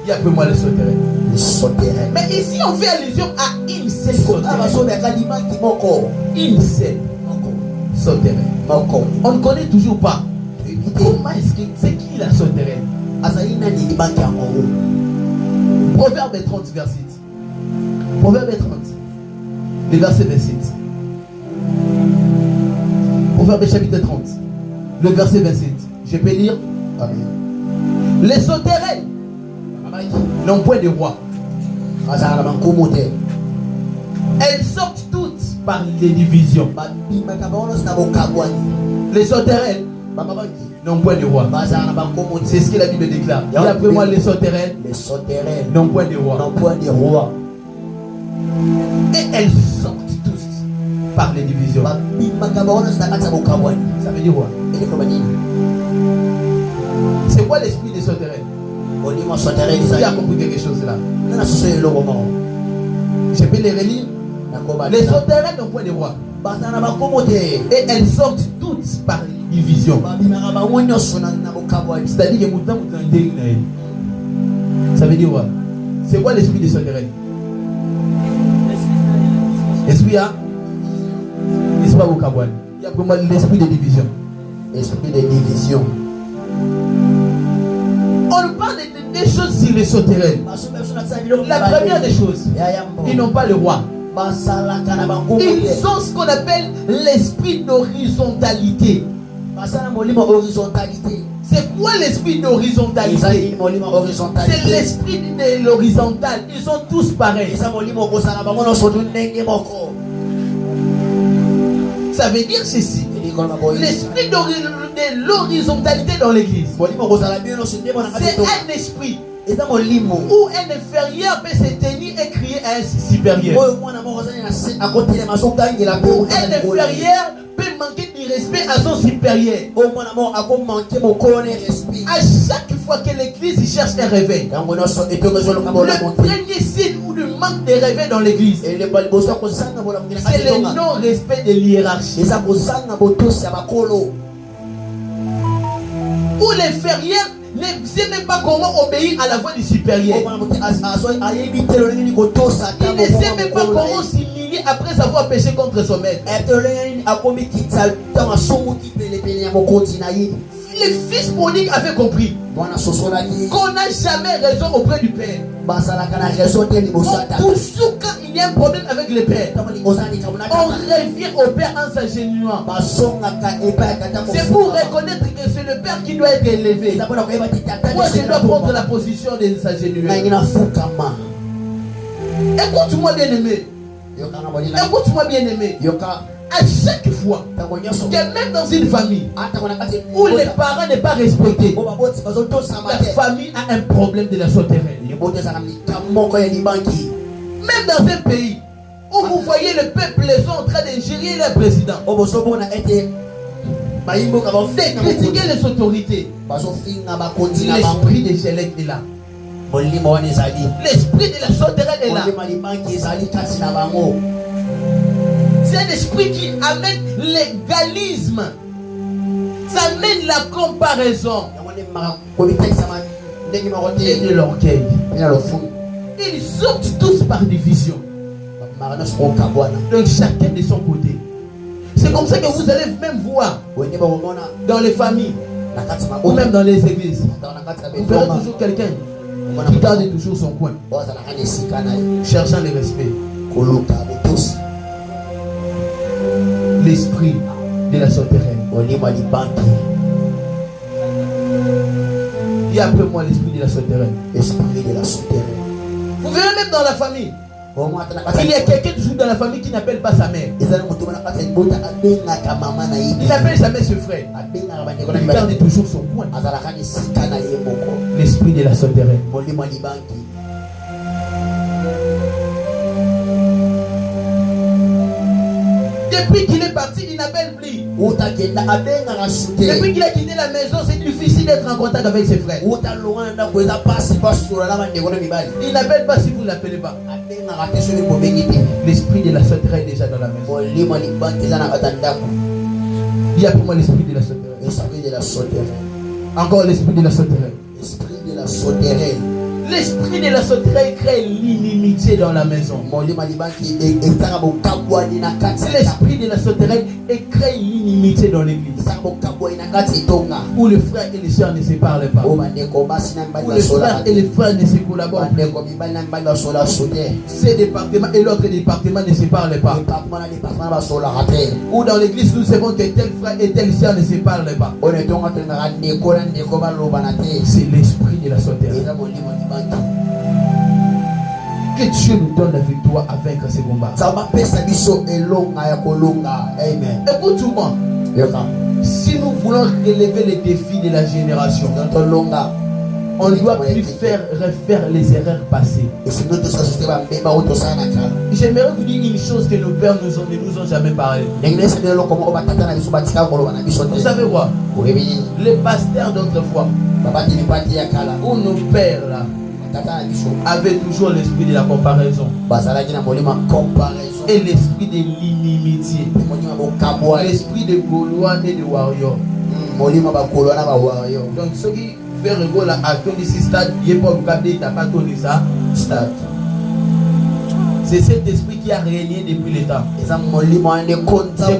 y a peu moins les sauterelles. Mais ici on fait allusion à une seule sauterelle. Une seule sauterelle. On ne connaît toujours pas. Comment est-ce que c'est qui la sauterelle? Proverbe 30, verset 8. Proverbe 30, le verset 27. Proverbe chapitre 30, le verset 27. Je peux lire. Amen. Les sauterelles n'ont point de roi. Elles sortent toutes par les divisions. Les sauterelles n'ont point de roi. C'est ce que la Bible déclare. Et après moi, les sauterelles n'ont point de roi. Et elles sortent tous par les divisions. Ça veut dire quoi? C'est quoi l'esprit des sauterelles? Qui a compris quelque chose là? Je peux les relire. Les sauterelles n'ont point de roi. Et elles sortent toutes par division. C'est-à-dire que ça veut dire quoi? C'est quoi l'esprit des sauterelles? Esprit à l'esprit au Kabouane. Il y a pour moi l'esprit de division. Esprit de division. On parle des choses sur les sauterelles. La première des choses, ils n'ont pas le roi. Ils ont ce qu'on appelle l'esprit d'horizontalité. C'est quoi l'esprit d'horizontalité? C'est l'esprit de l'horizontale. Ils sont tous pareils. Ça veut dire ceci. L'esprit de l'horizontalité dans l'église, c'est un esprit où un inférieur peut se tenir et crier à un supérieur. Où un inférieur peut manquer de respect à son supérieur. À chaque fois que l'église cherche un réveil, le premier signe ou le manque de réveil dans l'église, c'est le non-respect de l'hiérarchie. Où l'inférieur ne sait même pas comment obéir à la voix du supérieur. Il ne sait même pas comment s'humilier après avoir péché contre son maître. Le fils prodigue avait compris qu'on n'a jamais raison auprès du Père. Toujours quand il y a un problème avec le Père, on revient au Père en s'agenouillant. C'est pour reconnaître que c'est le Père qui doit être élevé. Moi je dois prendre la position de s'agenouiller. Écoute-moi bien aimé. Écoute-moi bien aimé. À chaque fois que même dans une famille où les parents n'est pas respectés, la famille a un problème de la sauterelle. Même dans un pays où vous voyez le peuple les gens en train d'ingérer leur président, de critiquer les autorités, l'esprit de Gélec est là. L'esprit de la sauterelle est là. C'est un esprit qui amène l'égalisme. Ça amène la comparaison. et de l'orgueil. Ils sortent tous par division. Donc chacun de son côté. C'est comme ça que vous allez même voir dans les familles ou même dans les églises. Vous verrez toujours quelqu'un qui garde toujours son coin, cherchant le respect. L'esprit de la souterraine. Et après moi l'esprit de la souterraine. Vous verrez même dans la famille. Il y a quelqu'un toujours dans la famille qui n'appelle pas sa mère. Il n'appelle jamais ce frère. Il garde toujours son coin. L'esprit de la souterraine. Depuis qu'il est parti, il n'appelle plus. Depuis qu'il a quitté la maison, c'est difficile d'être en contact avec ses frères. Il n'appelle pas si vous ne l'appelez pas. L'esprit de la souterraine est déjà dans la maison. Il y a pour moi l'esprit de la souterraine. Encore l'esprit de la souterraine. L'esprit de la souterraine crée l'inimitié dans la maison. L'esprit de la souterraine crée l'inimitié dans l'église. Où les frères et les sœurs ne se parlent pas. Où les frères et les frères ne se collaborent pas. Ces départements et l'autre département ne se parlent pas. Ou dans l'église nous savons que tel frère et tel sœur ne se parlent pas. C'est l'esprit de la souterraine. Que Dieu nous donne la victoire à vaincre ces combats. Amen. Écoute-moi. Si nous voulons relever les défis de la génération, on ne doit plus refaire les erreurs passées. J'aimerais vous dire une chose que nos pères ne nous ont jamais parlé. Vous savez quoi? Les pasteurs d'autrefois, ou nos pères là, avaient toujours l'esprit de la comparaison et l'esprit de l'inimitié, l'esprit de Gaulois et de Warriors. Donc ceux qui fait rigolo à Tony Stade, il n'est pas obligé de pas Tony Stade. C'est cet esprit qui a régné depuis le temps. C'est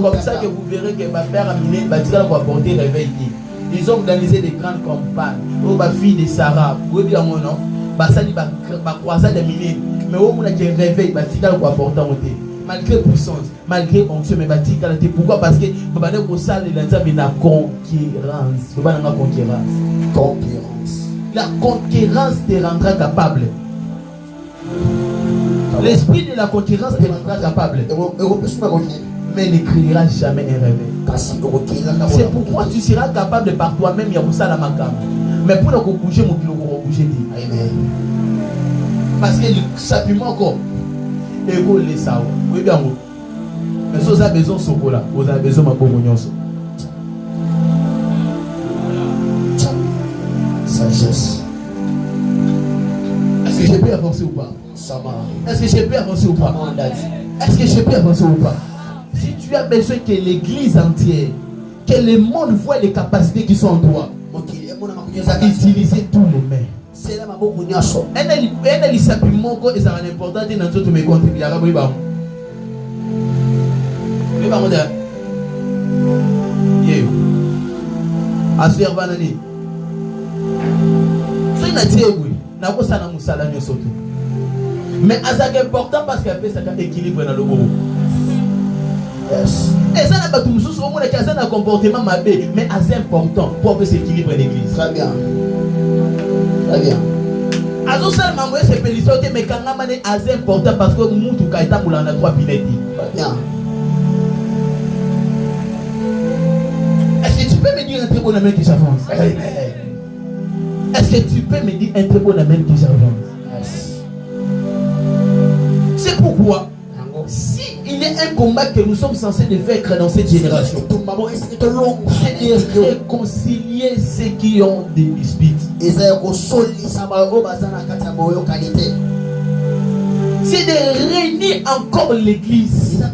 comme ça que vous verrez que ma père a mené, va apporter réveil. Ils ont organisé des grandes campagnes. Oh, ma fille de Sarah, vous voyez bien mon nom. Ça dit ma croisade de miner. Mais au moment où il réveil, va apporter malgré puissance, malgré onction, mais pourquoi? Parce que la concurrence. La concurrence te rendra capable. L'esprit de la concurrence te rendra capable. Mais ne créera jamais un réveil. C'est pourquoi tu seras capable par toi-même. Mais pour le bouger, mon kilo bouger. Parce que simplement encore. Et vous les savez. Oui, bien vous. Mais si vous avez besoin de ce là, vous avez besoin de ma sagesse. Est-ce que je peux avancer ou pas? Est-ce que je peux avancer ou pas? Est-ce que je peux avancer ou pas? Si tu as besoin que l'église entière, que le monde voit les capacités qui sont en toi, utiliser tous les mains. Elle est simplement que ça a l'importance de notre me contribuer à la briba. Mais pas moi d'ailleurs. Yo. Asser banani. C'est une attirée oui. N'a pas ça dans musala ni surtout. Mais c'est important parce qu'elle fait ça équilibre dans le groupe. Yes. Et ça n'a pas tout sous au monde qui a un comportement mauvais, mais assez important pour que s'équilibre l'église. Très bien. Très bien. Azo seulement moi c'est pélisso mais quand on est assez important parce que mutu kaita mulana 3 pinetti. Très bien. Est-ce que tu peux me dire un très bon amen qui s'avance? Est-ce que tu peux me dire un très bon amen qui s'avance? C'est pourquoi si il y a un combat que nous sommes censés de vaincre dans cette génération, c'est de réconcilier ceux qui ont des disputes. c'est de réunir encore l'église, de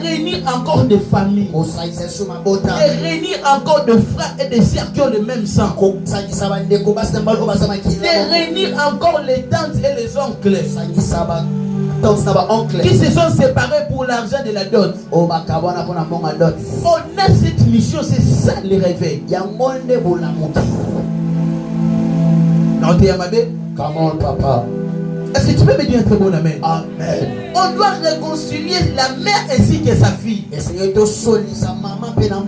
réunir encore des familles, de réunir encore des frères et des sœurs qui ont le même sang, de réunir encore les tantes et les oncles qui se sont séparés pour l'argent de la dot. On a cette mission, c'est ça le réveil. Non, t'es Yamabé? Come on, papa. Est-ce que tu peux me dire un très bon amen? Amen. On doit réconcilier la mère ainsi que sa fille.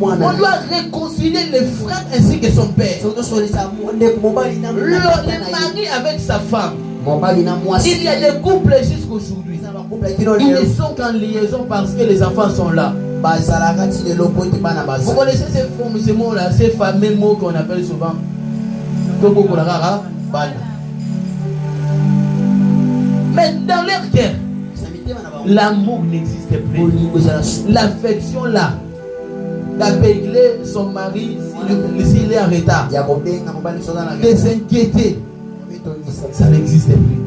On doit réconcilier les frères ainsi que son père. Le mari avec sa femme. Il y a des couples jusqu'aujourd'hui. Ils ne sont qu'en liaison parce que les enfants sont là. Vous connaissez ces mots-là, ces fameux mots qu'on appelle souvent mais dans leur cœur, l'amour n'existe plus. L'affection là, d'appeler son mari s'il est en retard, de s'inquiéter, ça n'existe plus.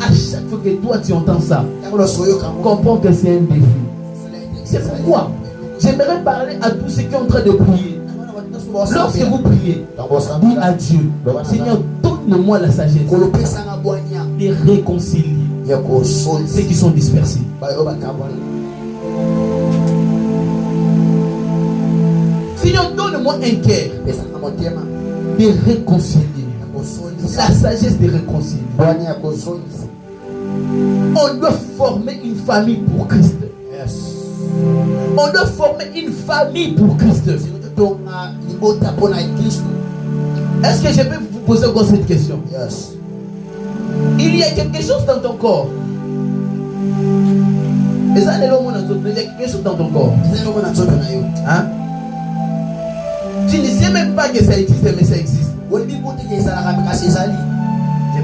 À chaque fois que toi tu entends ça, comprends que c'est un défi. C'est pourquoi j'aimerais parler à tous ceux qui sont en train de prier. Lorsque vous priez, dites à Dieu, Seigneur, donne-moi la sagesse de réconcilier ceux qui sont dispersés. Seigneur, donne-moi un cœur de réconcilier. La sagesse de réconcilier. On doit former une famille pour Christ. On doit former une famille pour Christ. Est-ce que je peux vous poser encore cette question? Yes. Il y a quelque chose dans ton corps. Il y a quelque chose dans ton corps. Hein? Tu ne sais même pas que ça existe, mais ça existe. Je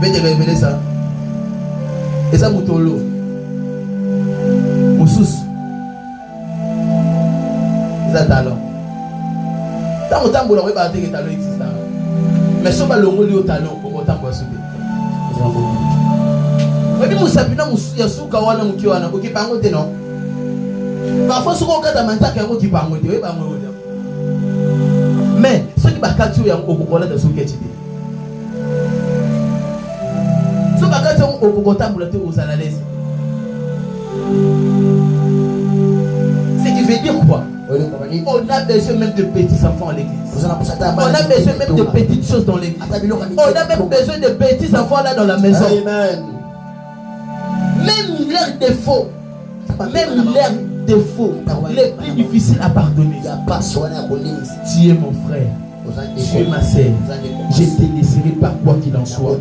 vais te révéler ça. Et ça, Moutolo. Moussous. C'est talent. Tant que tu as un talent existe. Mais si tu as un talent, tu as un talent. Parfois, ce qu'on mais ce qui va capturer au Coca-Cola de ce que tu dis. Ce qui va capturer au Coca-Cola aux analyses. Ce qui veut dire quoi? On a besoin même de petits enfants à l'église. On a besoin même de petites choses dans l'église. On a même besoin de petits enfants là dans la maison. Amen. Même leurs défauts, les plus difficiles à pardonner. Tu es mon frère, tu es ma sœur. Je te laisserai par quoi qu'il en soit.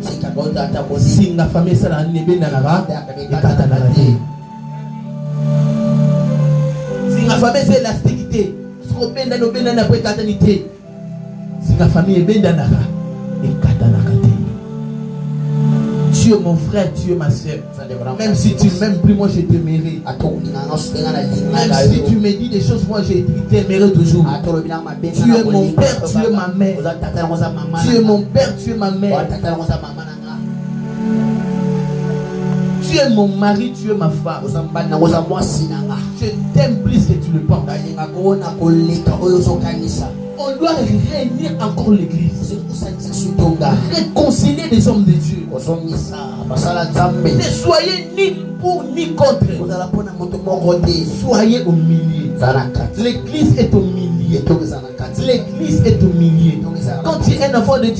Si ma famille ça n'a nébé nanara, et katanarade. Si ma famille c'est l'élasticité, si ma famille est bendanara, et katanarade. Tu es mon frère, tu es ma soeur. Même si tu ne m'aimes plus, moi je t'aimerai. Même si tu me dis des choses, moi je t'aimerai toujours. Tu es mon père, tu es ma mère. Tu es mon père, tu es ma mère. Tu es mon mari, tu es ma femme. Je t'aime plus que tu le penses. On doit réunir encore l'église. Réconcilier les hommes de Dieu. Ne soyez ni pour ni contre. Soyez au milieu. L'église est au milieu. L'église est au milieu. Quand tu es un enfant de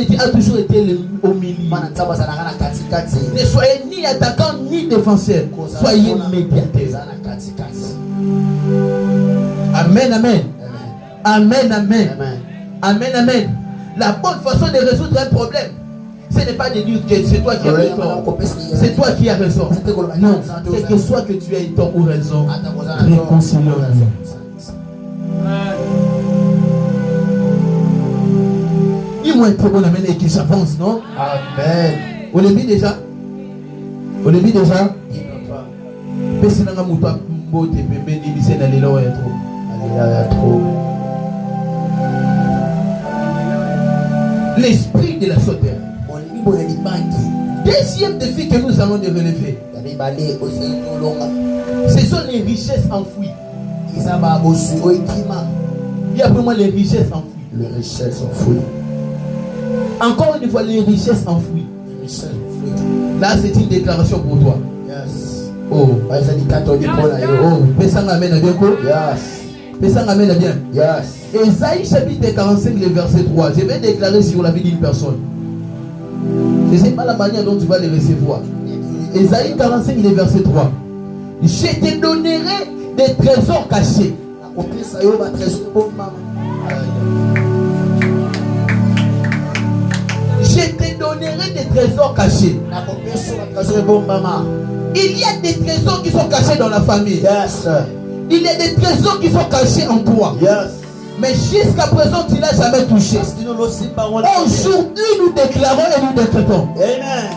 Dieu a toujours été au milieu. Ne soyez ni attaquant ni défenseur. Soyez médiateur. Amen, amen. Amen, amen. Amen, amen. La bonne façon de résoudre un problème, ce n'est pas de dire que c'est toi qui as raison. C'est toi qui as raison. Non, quel que soit que tu aies tort ou raison, réconcilions-nous. Dis-moi un très bon amen et que j'avance, non? Amen. On le vit déjà? On le vit déjà? L'esprit de la sauterelle Deuxième défi que nous allons relever, ce sont les richesses enfouies. Il y a vraiment les richesses enfouies. Les richesses enfouies. Encore une fois, les richesses enfouies. Les richesses enfouies. Là, c'est une déclaration pour toi. Yes. Oh. Oh. Pesang amen à bien quoi? Yes. Pesang amen à bien. Yes. Ésaïe chapitre 45, le verset 3. Je vais déclarer sur la vie d'une personne. Je ne sais pas la manière dont tu vas les recevoir. Ésaïe 45, le verset 3. Je te donnerai des trésors cachés. Je te donnerai des trésors cachés. Il y a des trésors qui sont cachés dans la famille. Yes. Il y a des trésors qui sont cachés en toi. Yes. Mais jusqu'à présent, tu n'as jamais touché. Aujourd'hui, nous déclarons et nous décrétons.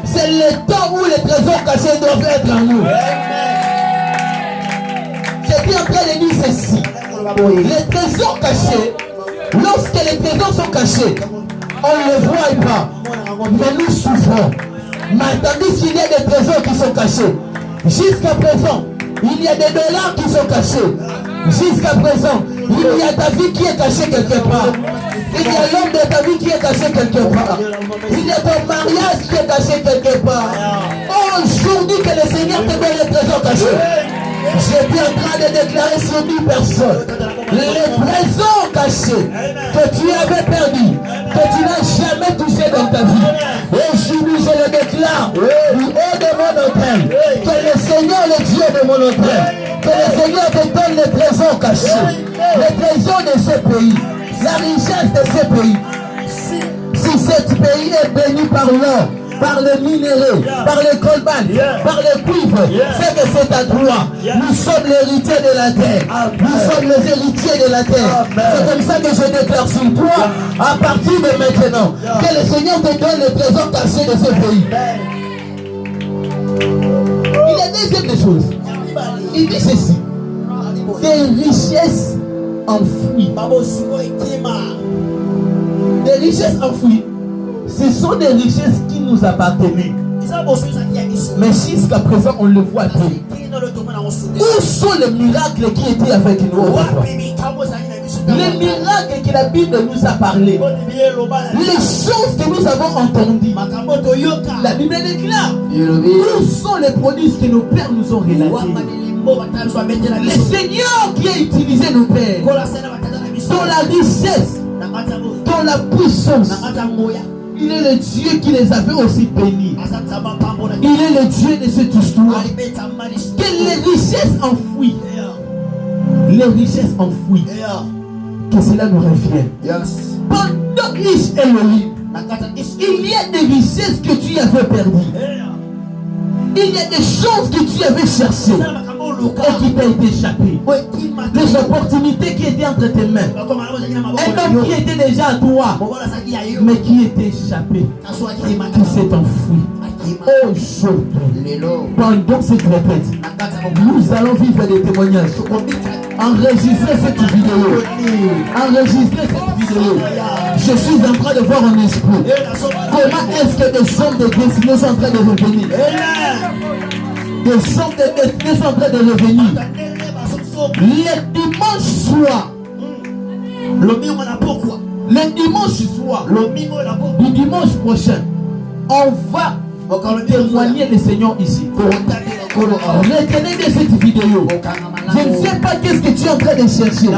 C'est le temps où les trésors cachés doivent être en nous. Je suis en train de dire ceci. Les trésors cachés, lorsque les trésors sont cachés, on ne les voit pas. Mais nous souffrons. Mais tandis qu'il y a des trésors qui sont cachés. Jusqu'à présent, il y a des dollars qui sont cachés. Jusqu'à présent, il y a ta vie qui est cachée quelque part. Il y a l'homme de ta vie qui est caché quelque part. Il y a ton mariage qui est caché quelque part. Aujourd'hui que le Seigneur te donne les trésors cachés. J'étais en train de déclarer sur 10 personnes. Les trésors cachés que tu avais perdus, que tu n'as jamais touché dans ta vie. Aujourd'hui, je le déclare du haut de mon autel. Que le Seigneur, le Dieu de mon autel, que le Seigneur te donne les trésors cachés. Les trésors de ce pays. La richesse de ce pays. Si ce pays est béni par l'or, par le minerai, par le colban, par le cuivre, c'est que c'est à toi. Nous sommes l'héritier de la terre. Nous sommes les héritiers de la terre. C'est comme ça que je déclare sur toi, à partir de maintenant, que le Seigneur te donne les trésors cachés de ce pays. Il y a deuxième des choses. Il dit ceci. Des richesses enfouies. Des richesses enfouies. Ce sont des richesses qui nous appartenaient. Mais jusqu'à présent, on le voit plus. Où sont les miracles qui étaient avec nous autrefois? Les miracles que la Bible nous a parlé. Les choses que nous avons entendues. La Bible déclare. Où sont les produits que nos pères nous ont relatés? Le Seigneur qui a utilisé nos pères dans la richesse, dans la puissance. Il est le Dieu qui les avait aussi bénis. Il est le Dieu de cette histoire. Que les richesses enfouies, que cela nous revienne. Pendant riche Elohim, il y a des richesses que tu avais perdues. Il y a des choses que tu avais cherchées et qui t'a été échappé. Des opportunités qui étaient entre tes mains. Un homme qui était déjà à toi, mais qui était échappé, qui s'est enfoui. Aujourd'hui, pendant cette répète, nous allons vivre des témoignages. Enregistrez cette vidéo. Enregistrez cette vidéo. Je suis en train de voir en esprit. Comment est-ce que des hommes de destinée sont en train de revenir? Des hommes de destinée sont en train de revenir. Le dimanche soir. Le dimanche soir. Du dimanche prochain. On va témoigner le Seigneur ici. Retenez bien cette vidéo. Je ne sais pas qu'est-ce que tu es en train de chercher.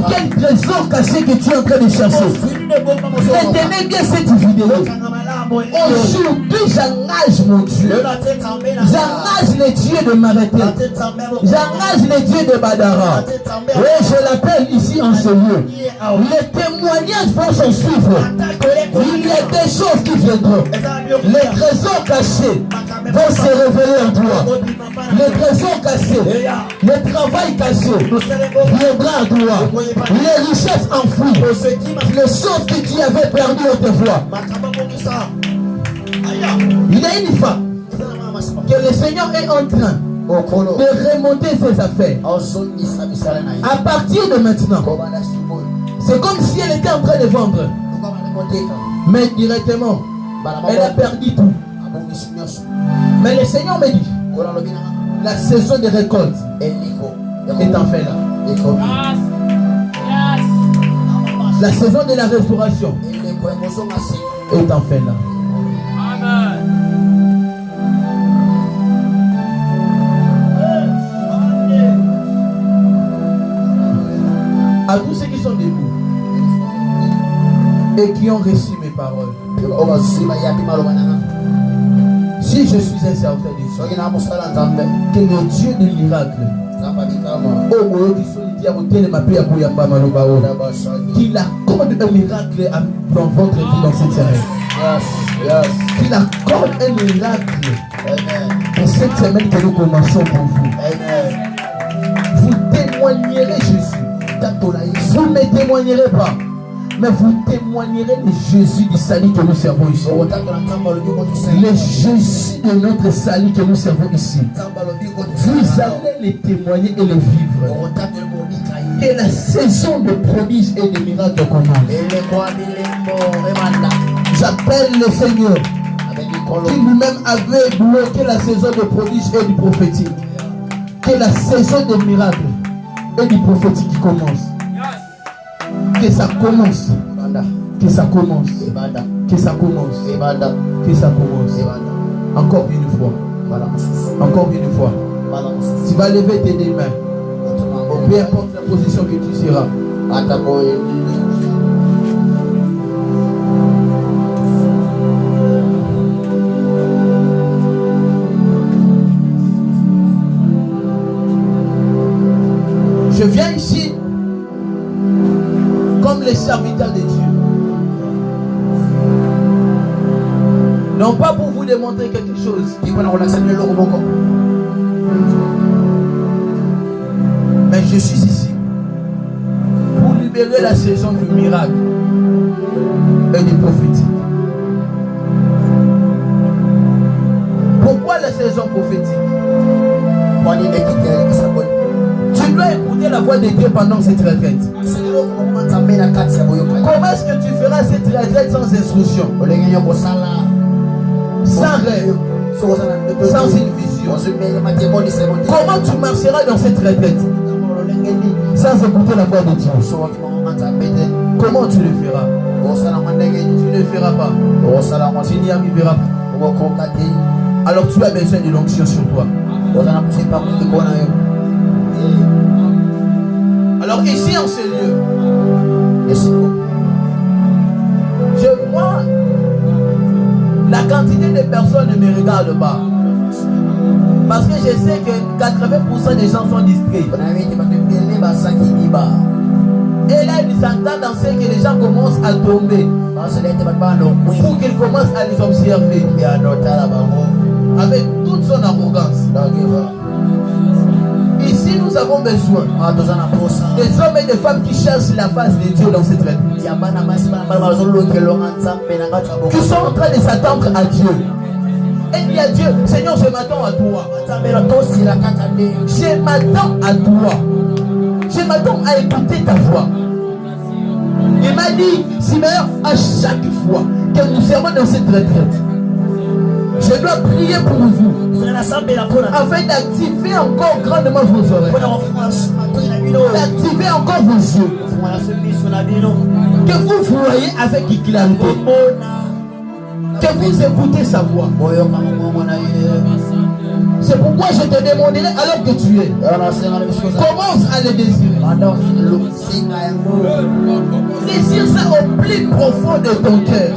Quel trésor caché que tu es en train de chercher. Retenez bien cette vidéo. Aujourd'hui, j'engage mon Dieu. J'engage le Dieu de Marathé. J'engage le Dieu de Badara. Et je l'appelle ici en ce lieu. Les témoignages vont s'en suivre. Il y a des choses qui viendront. Les trésors cachés vont se révéler en toi. Les trésors cachés, le travail caché viendra à toi. Les richesses enfouies, les choses que tu avais perdues autrefois. Il y a une femme que le Seigneur est en train de remonter ses affaires. À partir de maintenant, c'est comme si elle était en train de vendre. Mais directement, elle a perdu tout. Mais le Seigneur me dit, la saison de récolte est en fait là. La saison de la restauration est en fait là. Amen. À tous ceux qui sont debout et qui ont reçu mes paroles, si je suis un serviteur de Dieu, que le Dieu des miracles, qu'il accorde un miracle dans votre vie dans cette semaine. Qu'il accorde un miracle dans cette semaine que nous commençons pour vous. Vous témoignerez Jésus. Vous ne me témoignerez pas, mais vous témoignerez le Jésus du salut que nous servons ici. Le Jésus de notre salut que nous servons ici. Vous allez les témoigner et les vivre. Que la saison de prodiges et de miracles commence. J'appelle le Seigneur qui lui-même avait bloqué la saison de prodiges et du prophétique. Que la saison de miracles et du prophétique qui commence. Que ça commence. Que ça commence. Que ça commence. Que ça commence. Encore une fois. Encore une fois. Tu vas lever tes deux mains. Peu importe la position que tu seras. Je viens ici comme les serviteurs de Dieu. Non pas pour vous démontrer quelque chose. Mais je suis ici pour libérer la saison du miracle et du prophétique. Pourquoi la saison prophétique? Tu dois écouter la voix de Dieu pendant cette retraite. Comment est-ce que tu feras cette retraite sans instruction? Sans rêve, sans une vision? Comment tu marcheras dans cette retraite sans écouter la voix de Dieu? Comment tu le feras? Tu ne le feras pas. Tu n'y arriveras pas. Alors tu as besoin de l'onction sur toi. Alors ici en ce lieu, je vois la quantité de personnes ne me regardent pas. Parce que je sais que 80% des gens sont distraits. Et là, ils s'entendent dans ce que les gens commencent à tomber. Pour qu'ils commencent à les observer. Avec toute son arrogance. Ici, nous avons besoin des hommes et des femmes qui cherchent la face de Dieu dans cette retraite. Qui sont en train de s'attendre à Dieu. Et dit à Dieu, Seigneur, je m'attends à toi. Je m'attends à toi. Je m'attends à écouter ta voix. Il m'a dit, Simeon, à chaque fois que nous servons dans cette retraite, je dois prier pour vous afin d'activer encore grandement vos oreilles, d'activer encore vos yeux, que vous voyez avec clarité, que vous écoutez sa voix. C'est pourquoi je te demanderai alors que tu es. Commence à le désirer. Désire ça au plus profond de ton cœur.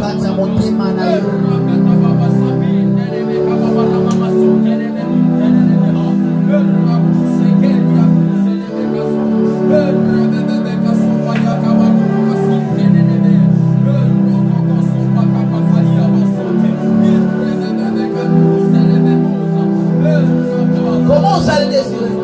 Commence à le désirer.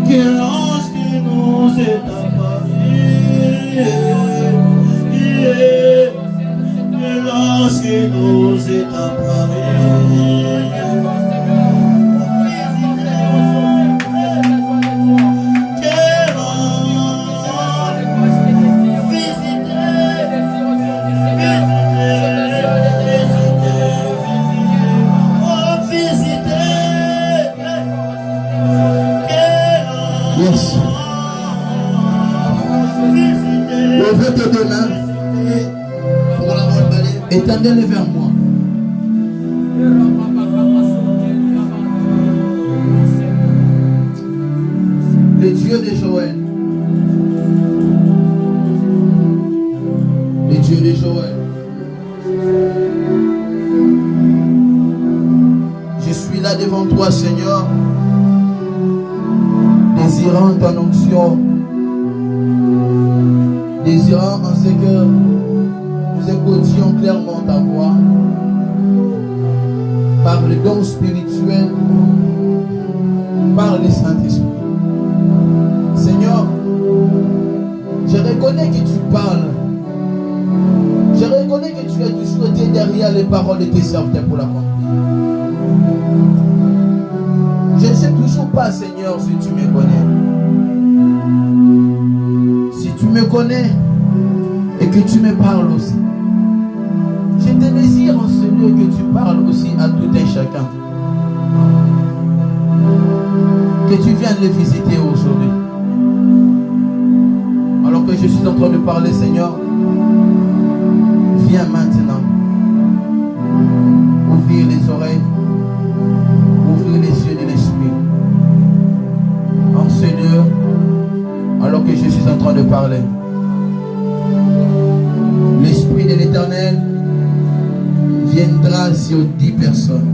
Quel ange qui nous est apparu. Quel ange qui nous est apparu. Levez tes deux mains. Étendez-les vers moi. Le Dieu de Joël. Le Dieu de Joël. Je suis là devant toi, Seigneur, désirant ton onction, désirant en ce que nous écoutions clairement ta voix par le don spirituel, par le Saint-Esprit. Seigneur, je reconnais que tu parles. Je reconnais que tu as toujours été derrière les paroles de tes serviteurs pour l'accomplir. Je ne sais toujours pas, Seigneur, si tu me connais. Si tu me connais et que tu me parles aussi. Je te désire en ce lieu que tu parles aussi à tout et chacun. Que tu viennes les visiter aujourd'hui. Alors que je suis en train de parler, Seigneur, viens maintenant. Ouvrir les oreilles, ouvrir les yeux de l'esprit. En ce lieu, alors que je suis en train de parler, l'Esprit de l'Éternel viendra sur 10 personnes.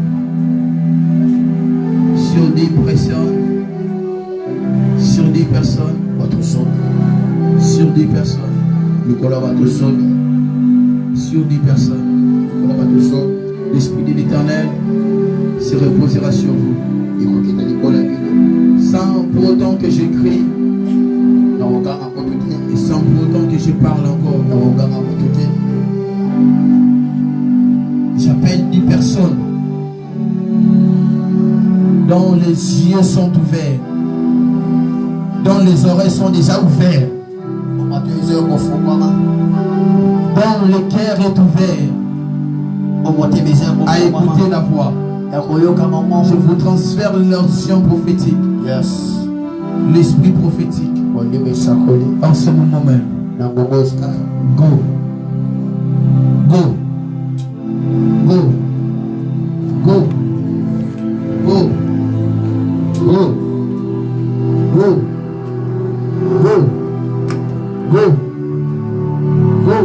Sur 10 personnes. Sur 10 personnes. Sur 10 personnes. Sur 10 personnes. L'Esprit de l'Éternel se reposera sur vous. Sans pour autant que je crie. Et sans pour autant que je parle encore. J'appelle 10 personnes dont les yeux sont ouverts, dont les oreilles sont déjà ouvertes, dont le cœur est ouvert à écouter la voix. Je vous transfère l'onction prophétique, l'esprit prophétique en ce moment même. Go. Go. Go. Go. Go. Go. Go. Go. Go. Go.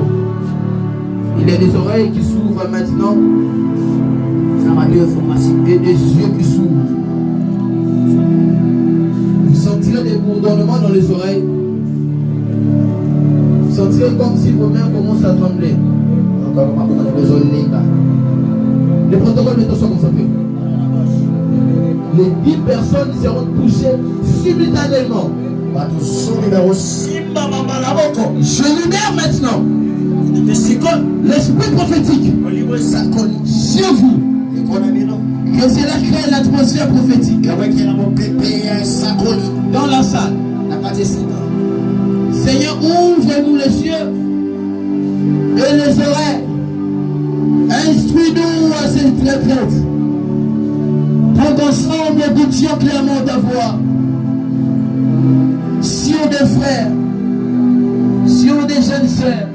Il y a des oreilles qui s'ouvrent maintenant et des yeux qui s'ouvrent. Vous sentirez des bourdonnements dans les oreilles. Vous sentirez comme si vos mains commencent à trembler. Les protocoles de sont concentrés. Les 10 personnes seront touchées simultanément. Je libère maintenant l'esprit prophétique sur vous. Que cela crée l'atmosphère prophétique dans la salle. Seigneur, ouvre-nous les yeux et les oreilles. Instruis-nous à cette retraite. Pour qu'ensemble écoutions clairement ta voix. Sur des frères, sur des jeunes sœurs.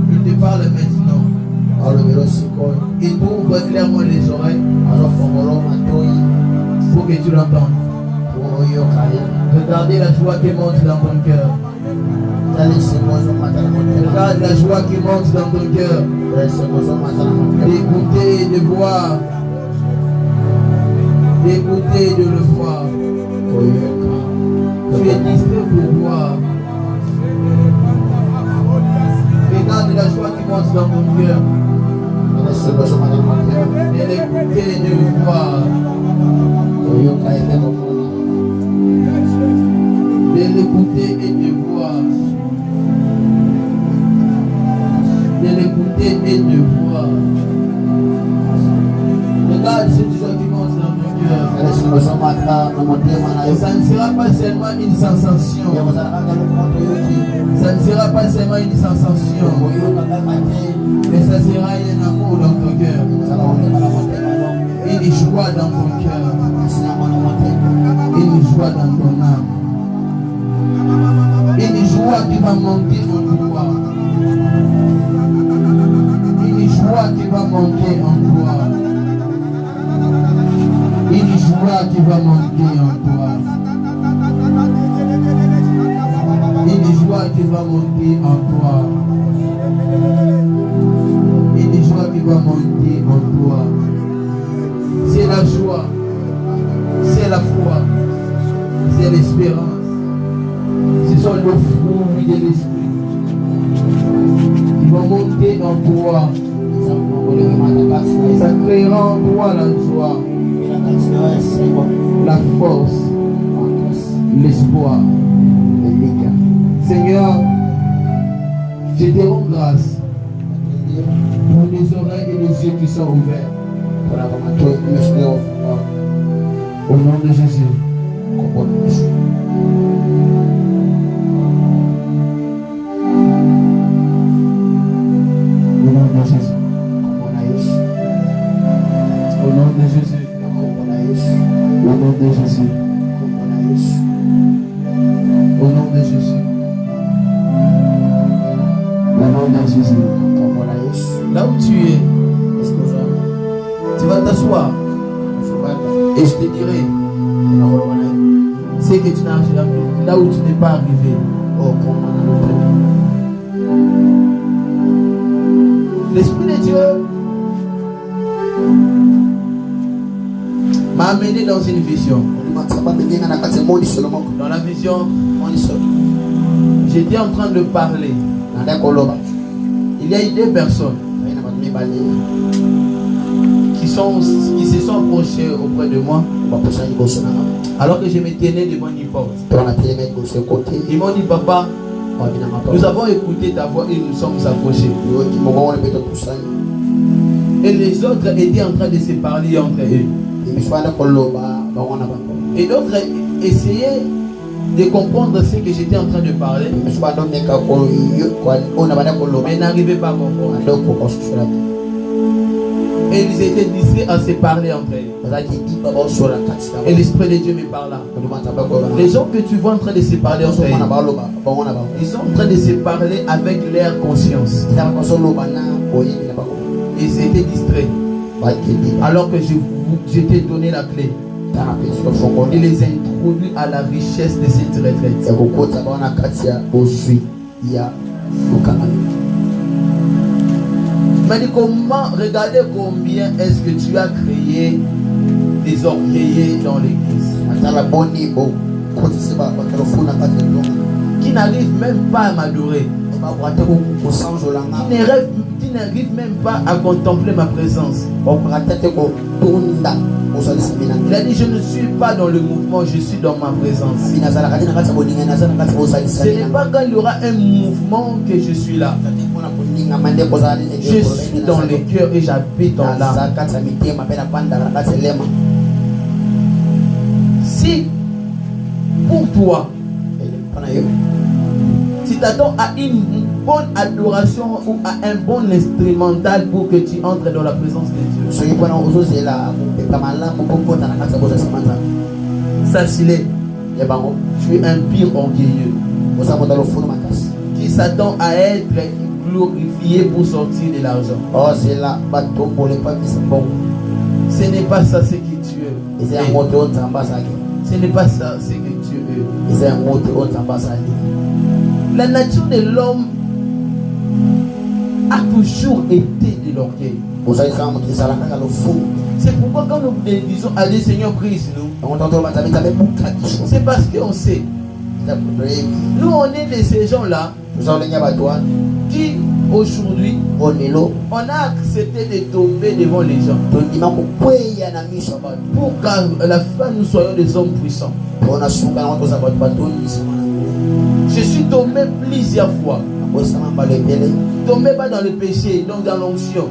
Il te parle maintenant. Il t'ouvre clairement les oreilles pour que tu l'entendes. Regardez la joie qui monte dans ton cœur. Regarde la joie qui monte dans ton cœur. D'écouter et de voir. D'écouter et de le voir. Tu es distrait pour voir. Regarde la joie qui monte dans ton cœur. Et d'écouter et de le voir. De l'écouter et de voir. De l'écouter et de voir. Regarde cette joie qui monte dans ton cœur. Et ça ne sera pas seulement une sensation. Ça ne sera pas seulement une sensation. Mais ça sera un amour dans ton cœur. Une joie dans ton cœur. Une joie dans ton âme. Une joie qui va monter en toi. Une joie qui va monter en toi. Une joie qui va monter en toi. Une joie qui va monter en toi. Une joie qui va monter en toi. C'est la joie. C'est la foi. C'est l'espérance. Ce sont les fruits de l'esprit qui vont monter en toi. Ça créera en toi la joie, la force, l'espoir. Seigneur, je te rends grâce pour les oreilles et les yeux qui sont ouverts. Au nom de Jésus. Au nom de Jésus. Au nom de Jésus. Au nom de Jésus. Au nom de Jésus. Au nom de Jésus. Là où tu es, tu vas t'asseoir et je te dirai ce que tu n'as jamais, là où tu n'es pas arrivé. L'Esprit de Dieu m'a amené dans une vision. Dans la vision, j'étais en train de parler. Il y a eu deux personnes qui se sont approchées auprès de moi alors que je me tenais devant une porte. Ils m'ont dit, papa, nous avons écouté ta voix et nous sommes approchés. Et les autres étaient en train de se parler entre eux. Et d'autres essayaient de comprendre ce que j'étais en train de parler, mais n'arrivaient pas à comprendre. Et ils étaient distraits à se parler entre eux. Et l'Esprit de Dieu me parla. Les gens que tu vois en train de se parler entre eux, ils sont en train de se parler avec leur conscience. Ils étaient distraits. Alors que je t'ai donné la clé. Il les introduit à la richesse de cette retraite. Mais comment, regardez combien est-ce que tu as créé des orgueillers dans l'église qui n'arrivent même pas à m'adorer, qui n'arrivent même pas à contempler ma présence. Il a dit, je ne suis pas dans le mouvement, je suis dans ma présence. Ce n'est pas quand il y aura un mouvement que je suis là. Je suis dans les cœurs et j'habite en l'âme. Si pour toi, tu t'attends à une bonne adoration ou à un bon instrumental pour que tu entres dans la présence de Dieu, sache-le, tu es un pire orgueilleux qui s'attend à être glorifié pour sortir de l'argent. Ce n'est pas ça ce que tu Dieu est. Ce n'est pas ça, c'est que Dieu est. La nature de l'homme a toujours été de l'orgueil. C'est pourquoi quand nous disons à Dieu, Seigneur, prise-nous, c'est parce qu'on sait. Nous, on est de ces gens-là qui, aujourd'hui, on a accepté de tomber devant les gens pour qu'à la fin, nous soyons des hommes puissants. Je suis tombé plusieurs fois. Tombé pas dans le péché, donc dans l'onction.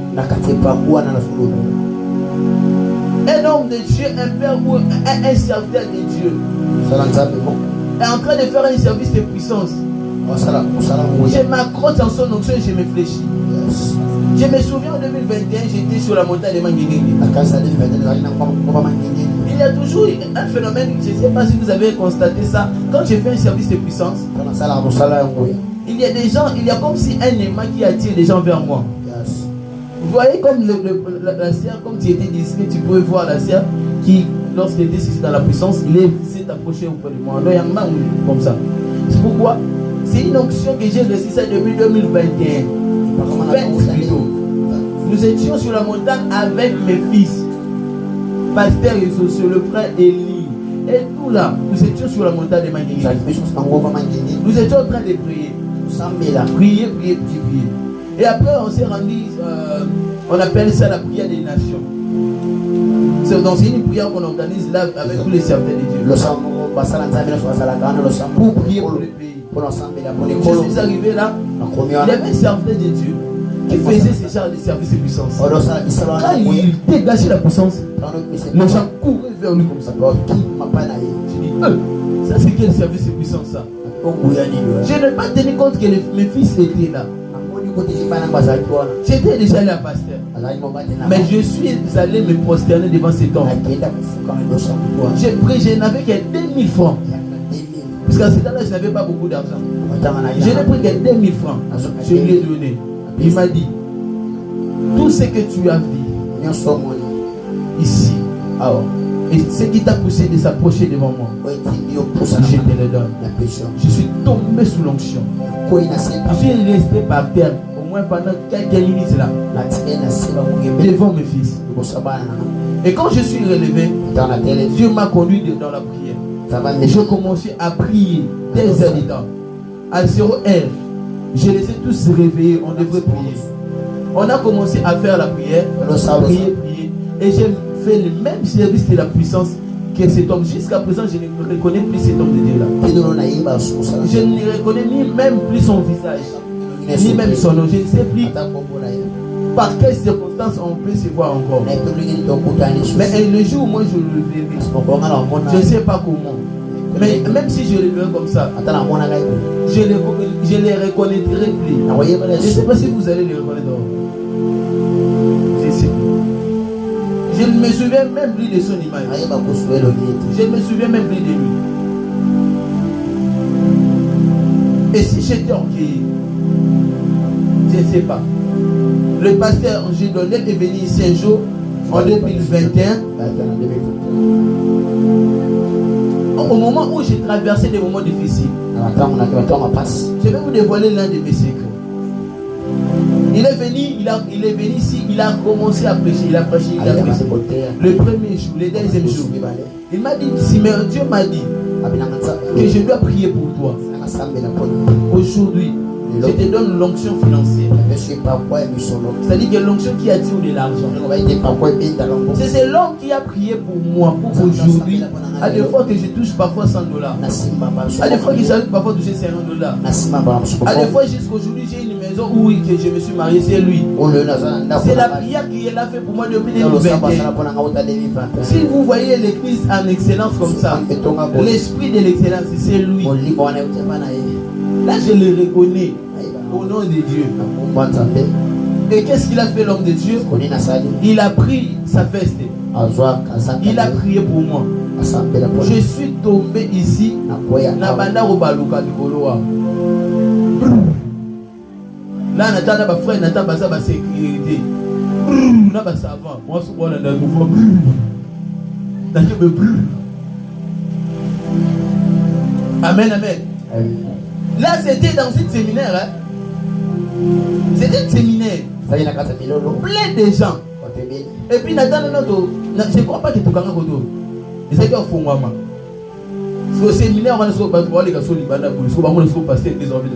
Un homme de Dieu, un père ou un serviteur de Dieu est en train de faire un service de puissance. Je m'accroche en son onction et je me fléchis. Je me souviens en 2021, j'étais sur la montagne de Manguingue. Il y a toujours un phénomène, je ne sais pas si vous avez constaté ça, quand je fais un service de puissance, il y a des gens, il y a comme si un aimant qui attire les gens vers moi. Vous voyez comme la sœur, comme tu étais discret, tu pouvais voir la sœur qui, lorsqu'elle était dans la puissance, il s'est approché auprès de moi. Il y a un man comme ça. C'est pourquoi c'est une onction que j'ai reçue ça depuis 2021. Nous étions sur la montagne avec mes fils, pasteur et sociaux, le frère Élie, et tout là, nous étions sur la montagne de Manguingue. Nous étions en train de prier. Prier. Et après, on s'est rendu, on appelle ça la prière des nations. C'est dans une prière qu'on organise là avec tous les serviteurs de Dieu. Pour prier pour le pays. Je suis arrivé là, il y avait un serviteur de Dieu qui faisait ce genre de service de puissance. Quand il dégageait la puissance, les gens couraient vers lui comme ça. Je dis, ça c'est quel service de puissance ça? Je n'ai pas tenu compte que mes fils étaient là. J'étais déjà allé à pasteur. Mais je suis allé me prosterner devant cet homme. J'ai pris, je n'avais que 2000 francs. Parce qu'à ce temps-là, je n'avais pas beaucoup d'argent. Je n'ai pris que 2000 francs. Je lui ai donné. Il m'a dit, tout ce que tu as vu ici, et ce qui t'a poussé de s'approcher devant moi, je te le donne. Je suis tombé sous l'onction. Je suis resté par terre au moins pendant quelques minutes là, devant mes fils. Et quand je suis relevé, Dieu m'a conduit dans la prière. Je commençais à prier des heures de temps. À 0 heure, je les ai tous réveillés. On devrait prier. On a commencé à faire la prière, prier. Et j'ai fait le même service de la puissance que cet homme. Jusqu'à présent, je ne reconnais plus cet homme de Dieu là. Je ne reconnais même plus son visage, ni même son nom. Je ne sais plus par quelles circonstances on peut se voir encore. Mais le jour où moi je le verrai, je ne sais pas comment. Mais même si je le verrai comme ça, je ne les reconnaîtrai plus. Je ne sais pas si vous allez les reconnaître. Je sais plus. Je ne me souviens même plus de son image. Je ne me souviens même plus de lui. Et si j'étais orgueilleux, je ne sais pas. Le pasteur Angers Donnel est venu ici un jour en 2021. Au moment où j'ai traversé des moments difficiles, je vais vous dévoiler l'un de mes secrets. Il est venu ici, il a commencé à prêcher, il a prêché. Le premier jour, le deuxième jour, il m'a dit, Dieu m'a dit que je dois prier pour toi. Aujourd'hui, je te donne l'onction financière. C'est-à-dire que l'onction qui attire de l'argent. C'est l'homme qui a prié pour moi, pour aujourd'hui. À des fois que je touche parfois $100. À des fois que j'arrive parfois à toucher $50. À des fois jusqu'aujourd'hui, j'ai une maison où que je me suis marié, c'est lui. C'est la prière qu'il a fait pour moi depuis 2021. Si vous voyez l'église en excellence comme ça, l'esprit de l'excellence, c'est lui. Là, je le reconnais au nom de Dieu. Et qu'est-ce qu'il a fait, l'homme de Dieu? Il a pris sa veste. Il a prié pour moi. Je suis tombé ici. Là, on attend ma frère, on attend ma sécurité. On a savant. Amen, amen. Là, c'était dans un séminaire. Hein? C'était un séminaire. Plein de gens. Et puis, Nathan, je ne crois pas que tu as un photo. C'est ça qu'il faut moi. Au séminaire, on va se voir les gars sur les bandes pour se passer des envies de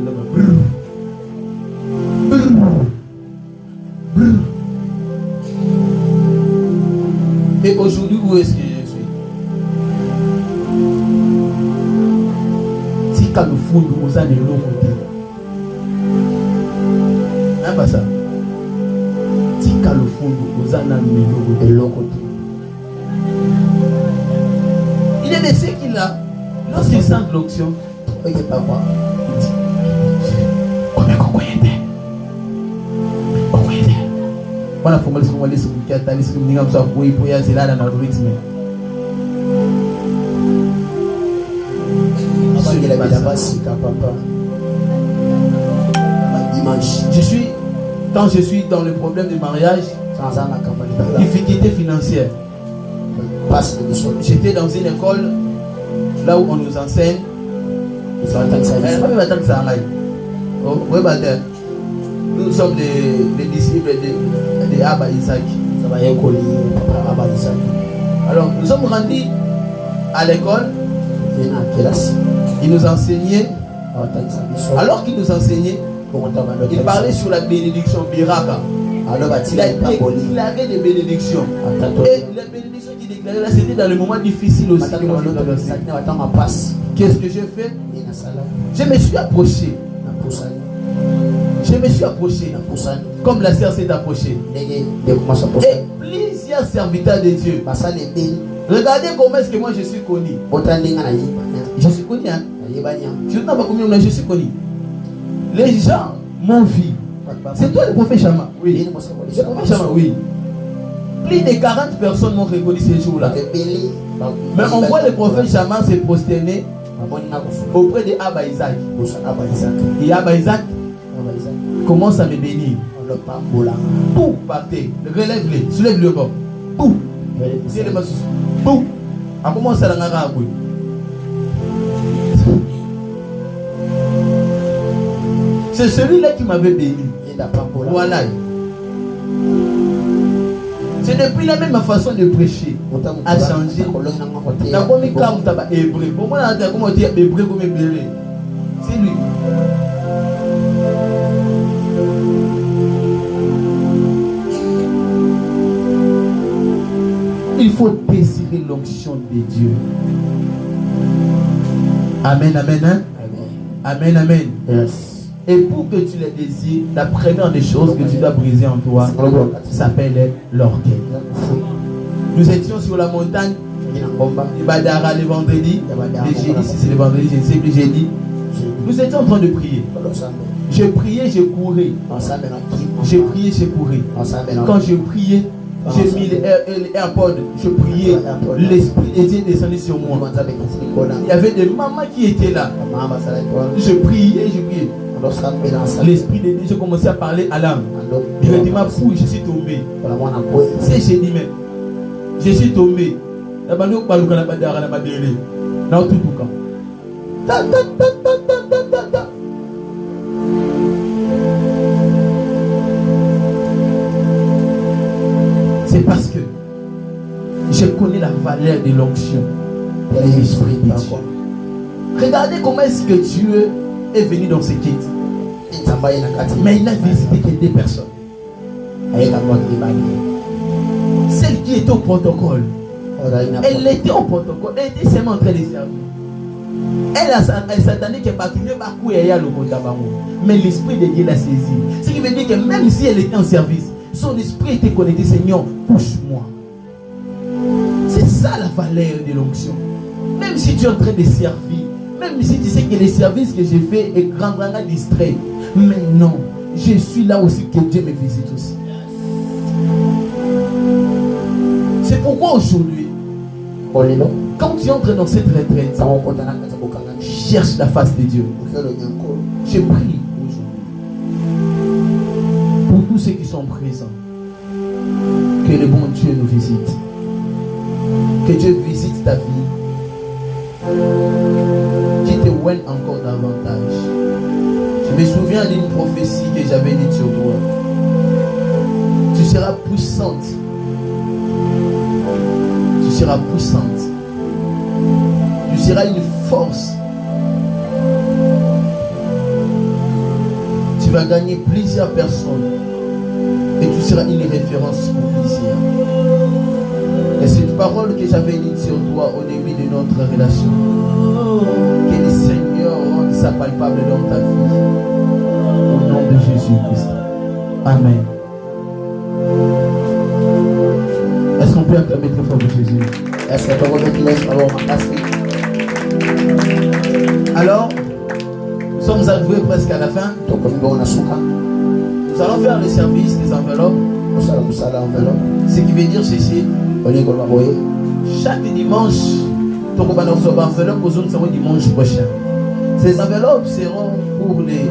Et aujourd'hui, où est-ce que je suis? Si quand le fond nous a de l'autre côté. Hein, pas ça? Si quand le fond nous a de l'autre côté. Il est de ceux qui l'a. Lorsqu'il sent l'onction, il dit combien qu'on était? On a formé ce qu'on va laisser pour qu'il y ait un peu pour y aller là dans le rythme. Quand je suis dans le problème du mariage, difficulté financière, j'étais dans une école là où on nous enseigne. Nous sommes les disciples de Abba Isaac. Alors nous sommes rendus à l'école. Il nous enseignait. Alors qu'il nous enseignait, il parlait sur la bénédiction Biraka. Il avait des bénédictions. Et les bénédictions qu'il déclarait là, c'était dans le moment difficile aussi. Qu'est-ce que j'ai fait? Je me suis approché. Comme la sœur s'est approchée. Et plusieurs serviteurs de Dieu. Regardez comment est-ce que moi je suis connu. Je suis connu, hein? Je ne sais pas combien je suis connu. Les gens m'ont vu. C'est toi le prophète Chama? Oui. Le prophète Chama, oui. Plus de 40 personnes m'ont reconnu ces jours-là. Mais on voit le prophète Chama se prosterner auprès de Abba Isaac. Et Abba Isaac commence à me bénir. Pou, partez. Relève-les. Soulève-le corps. Pou. Pou. On commence à la. C'est celui-là qui m'avait béni. Voilà. C'est depuis la même façon de prêcher a changé. Dans le cas où tu as hébreu, pour moi, comment dire hébreu comme hébreu? C'est lui. Il faut désirer l'onction de Dieu. Amen, amen, hein? Amen, amen. Yes. Et pour que tu les désires, la première des choses que tu dois briser en toi s'appelle l'orgueil. Nous étions sur la montagne, Badara le vendredi, le jeudi, si c'est le vendredi, je ne sais plus, jeudi. Nous étions en train de prier. Je priais, je courais. Je priais, je courais. Quand je priais, j'ai mis les AirPods, je priais, l'Esprit de Dieu descendait sur moi. Il y avait des mamans qui étaient là. Je priais, je priais. L'Esprit de Dieu, j'ai commencé à parler à l'âme. Directement, je suis tombé. C'est j'ai dit même. Je suis tombé. C'est parce que je connais la valeur de l'onction et de l'Esprit de Dieu. Regardez comment est-ce que Dieu est venu dans ce kit. Mais il n'a visité que 2 personnes. Celle qui était au protocole. Elle était au protocole. Elle était seulement en train de servir. Elle s'attendait qu'elle ne pas. Mais l'Esprit de Dieu l'a saisie. Ce qui veut dire que même si elle était en service, son esprit était connecté. Seigneur, touche-moi. C'est ça la valeur de l'onction. Même si tu es en train de servir, même si tu sais que le service que j'ai fait est grandement distrait, mais non, je suis là aussi que Dieu me visite aussi. C'est pourquoi aujourd'hui, quand tu entres dans cette retraite, cherche la face de Dieu. Je prie aujourd'hui pour tous ceux qui sont présents, que le bon Dieu nous visite. Que Dieu visite ta vie. Qu'il te oigne encore davantage. Je me souviens d'une prophétie que j'avais dite sur toi. Tu seras puissante. Tu seras puissante. Tu seras une force. Tu vas gagner plusieurs personnes. Et tu seras une référence pour plusieurs. Et cette parole que j'avais dite sur toi au début de notre relation, que le Seigneur rende sa palpable dans ta vie. Au nom de Jésus-Christ. Amen. Est-ce qu'on peut acclamer très fort pour Jésus? Est-ce que tu laisse alors ma casque? Alors, nous sommes arrivés presque à la fin. Nous allons faire le service des enveloppes. Ce qui veut dire ceci. Chaque dimanche, nous allons recevoir enveloppes pour dimanche prochain. Ces enveloppes seront pour les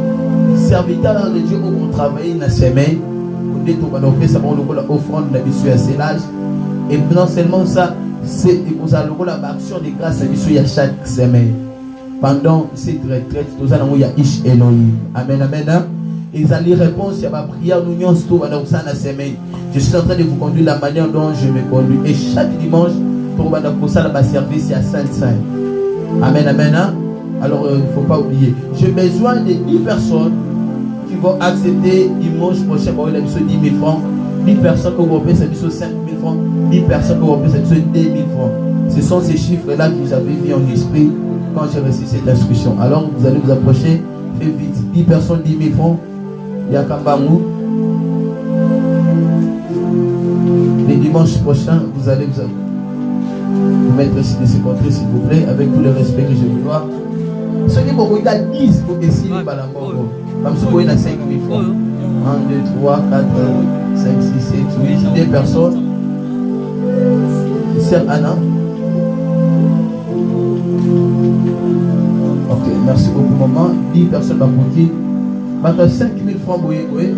serviteurs de Dieu qui vont travailler dans la semaine. Nous allons faire l'offrande de la mission à l'âge. Et non seulement ça, c'est nous allons la action de grâce à mission à chaque semaine. Pendant cette retraite, nous allons y Ish Elohim. Amen, amen. Et ils allaient répondre à ma prière, nous allons tout dans la semaine. Je suis en train de vous conduire la manière dont je me conduis. Et chaque dimanche, pour ça, ma service à Saint-Saint. Amen, amen. Alors, il ne faut pas oublier. J'ai besoin de 10 personnes qui vont accepter dimanche prochain pour la mission 10 000 francs. 10 personnes qui vont payer cette mission 5 000 francs. 10 personnes qui vont payer cette mission 2 000 francs. Ce sont ces chiffres-là que j'avais mis en esprit quand j'ai reçu cette instruction. Alors, vous allez vous approcher. Faites vite. 10 personnes, 10 000 francs. Yakambamou. Les dimanches prochains, vous allez vous mettre ici de ce côté, s'il vous plaît, avec tout le respect que je vous dois. Ceux qui vont regarder 10 pour essayer de balambo. Comme si vous voyez 5 000 francs. 1, 2, 3, 4, 5, 6, 7, 8, 2 personnes. Sœur Anna. Ok, merci beaucoup, maman. 10 personnes par côté. Maintenant, 5 000 francs, vous voyez.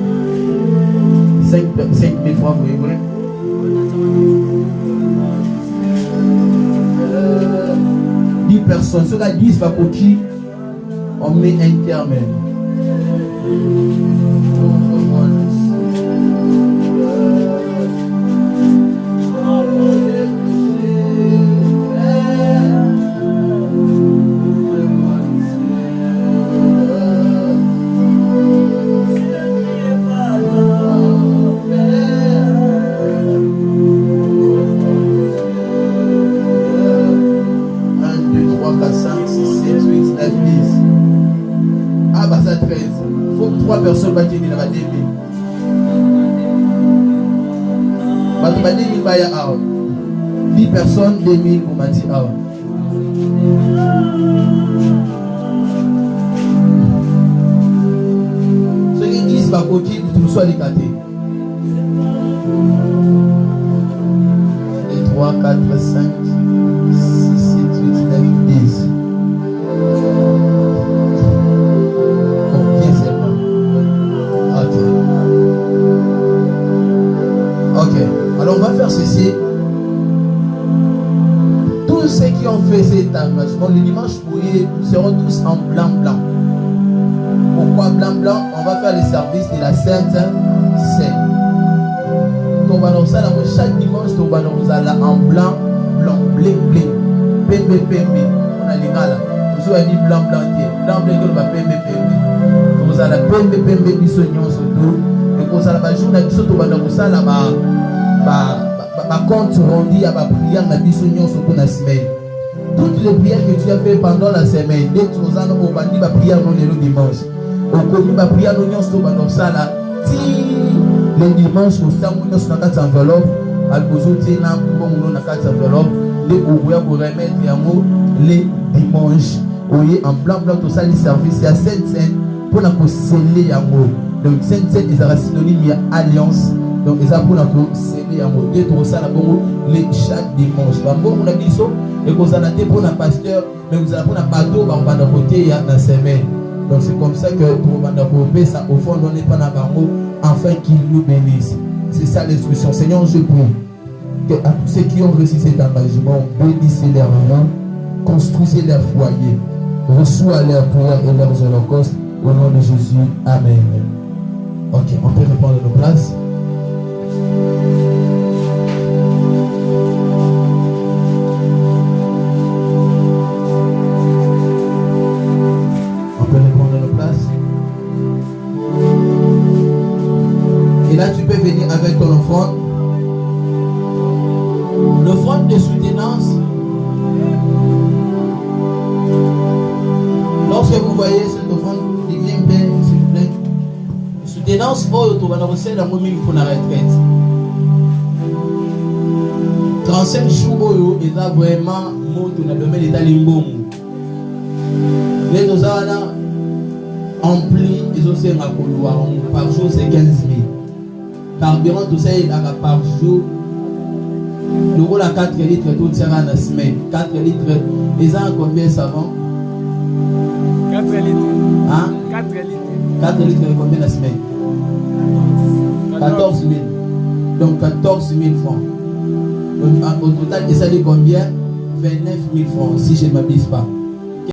5 000 francs, vous voyez. 10 personnes. Ceux qui 10 par côté, on met un terme. Personne va tenir la 2000. Bah, 10 personnes, 2000, vous m'avez dit. Ceux qui disent, bah, côté, tout soit les catés. 3, 4, 5, 6, 7, 8, 9, 10. Alors on va faire ceci. Tous ceux qui ont fait cet engagement, le dimanche pourrier, nous serons tous en blanc. Pourquoi blanc? On va faire les services de la Sainte Seine. Donc chaque dimanche, nous allons en blanc, blé. Pembe. On a les gars là. Nous allons dire blanc, on va pembe. Nous allons pembe, bisognon surtout. Et nous allons jouer la biso, nous allons ma compte rendu à ma prière na bisognon surtout na semaine. Toutes les prières que tu as fait pendant la semaine, dès que tu as bandi ma prière non le dimanche. Au commis ma prière non nyonso bando sala. Ti le dimanche au temps où nous sommes dans enveloppe, al bozote na bongo na carte enveloppe, les ouvrir pour remettre yango les dimanches. Oui, en blanc tout ça les services à Sainte Seine pour la sceller yango. Donc Sainte Seine est synonyme à alliance. Donc, ils ont scellé en mode pour ça les chaque dimanche. Bon, on a dit ça, et vous allez pour un pasteur, mais vous allez pour un bateau, on va côté dans la semaine. Donc, c'est comme ça que pour paix, ça au fond, on n'est pas dans le afin qu'il nous bénisse. C'est ça l'instruction. Seigneur, je prie à tous ceux qui ont reçu cet engagement, bénissez leur main, construisez leur foyer, reçois leurs prières et leurs holocaustes au nom de Jésus. Amen. Ok, on peut répondre à nos places. On peut répondre à nos places. Et là, tu peux venir avec ton offrande. L'offrande de soutenance. Lorsque vous voyez cette offrande, s'il vous plaît. Soutenance, tu vas reçu la momie pour la retraite. 35 jours, et là vraiment, dans le domaine de l'Imbongo. Les deux ans, ampli, ils ont fait ma couloir. Par jour, c'est 15 000. Carburant, tout ça, il a par jour. Le rôle à 4 litres, tout ça dans la semaine. 4 litres, ils ont combien savon? 4 litres. Hein? 4 litres. 4 litres, combien la semaine? 14 000. Donc 14 000 francs. Donc au total, ça dit combien? 29 000 francs, si je ne m'abuse pas.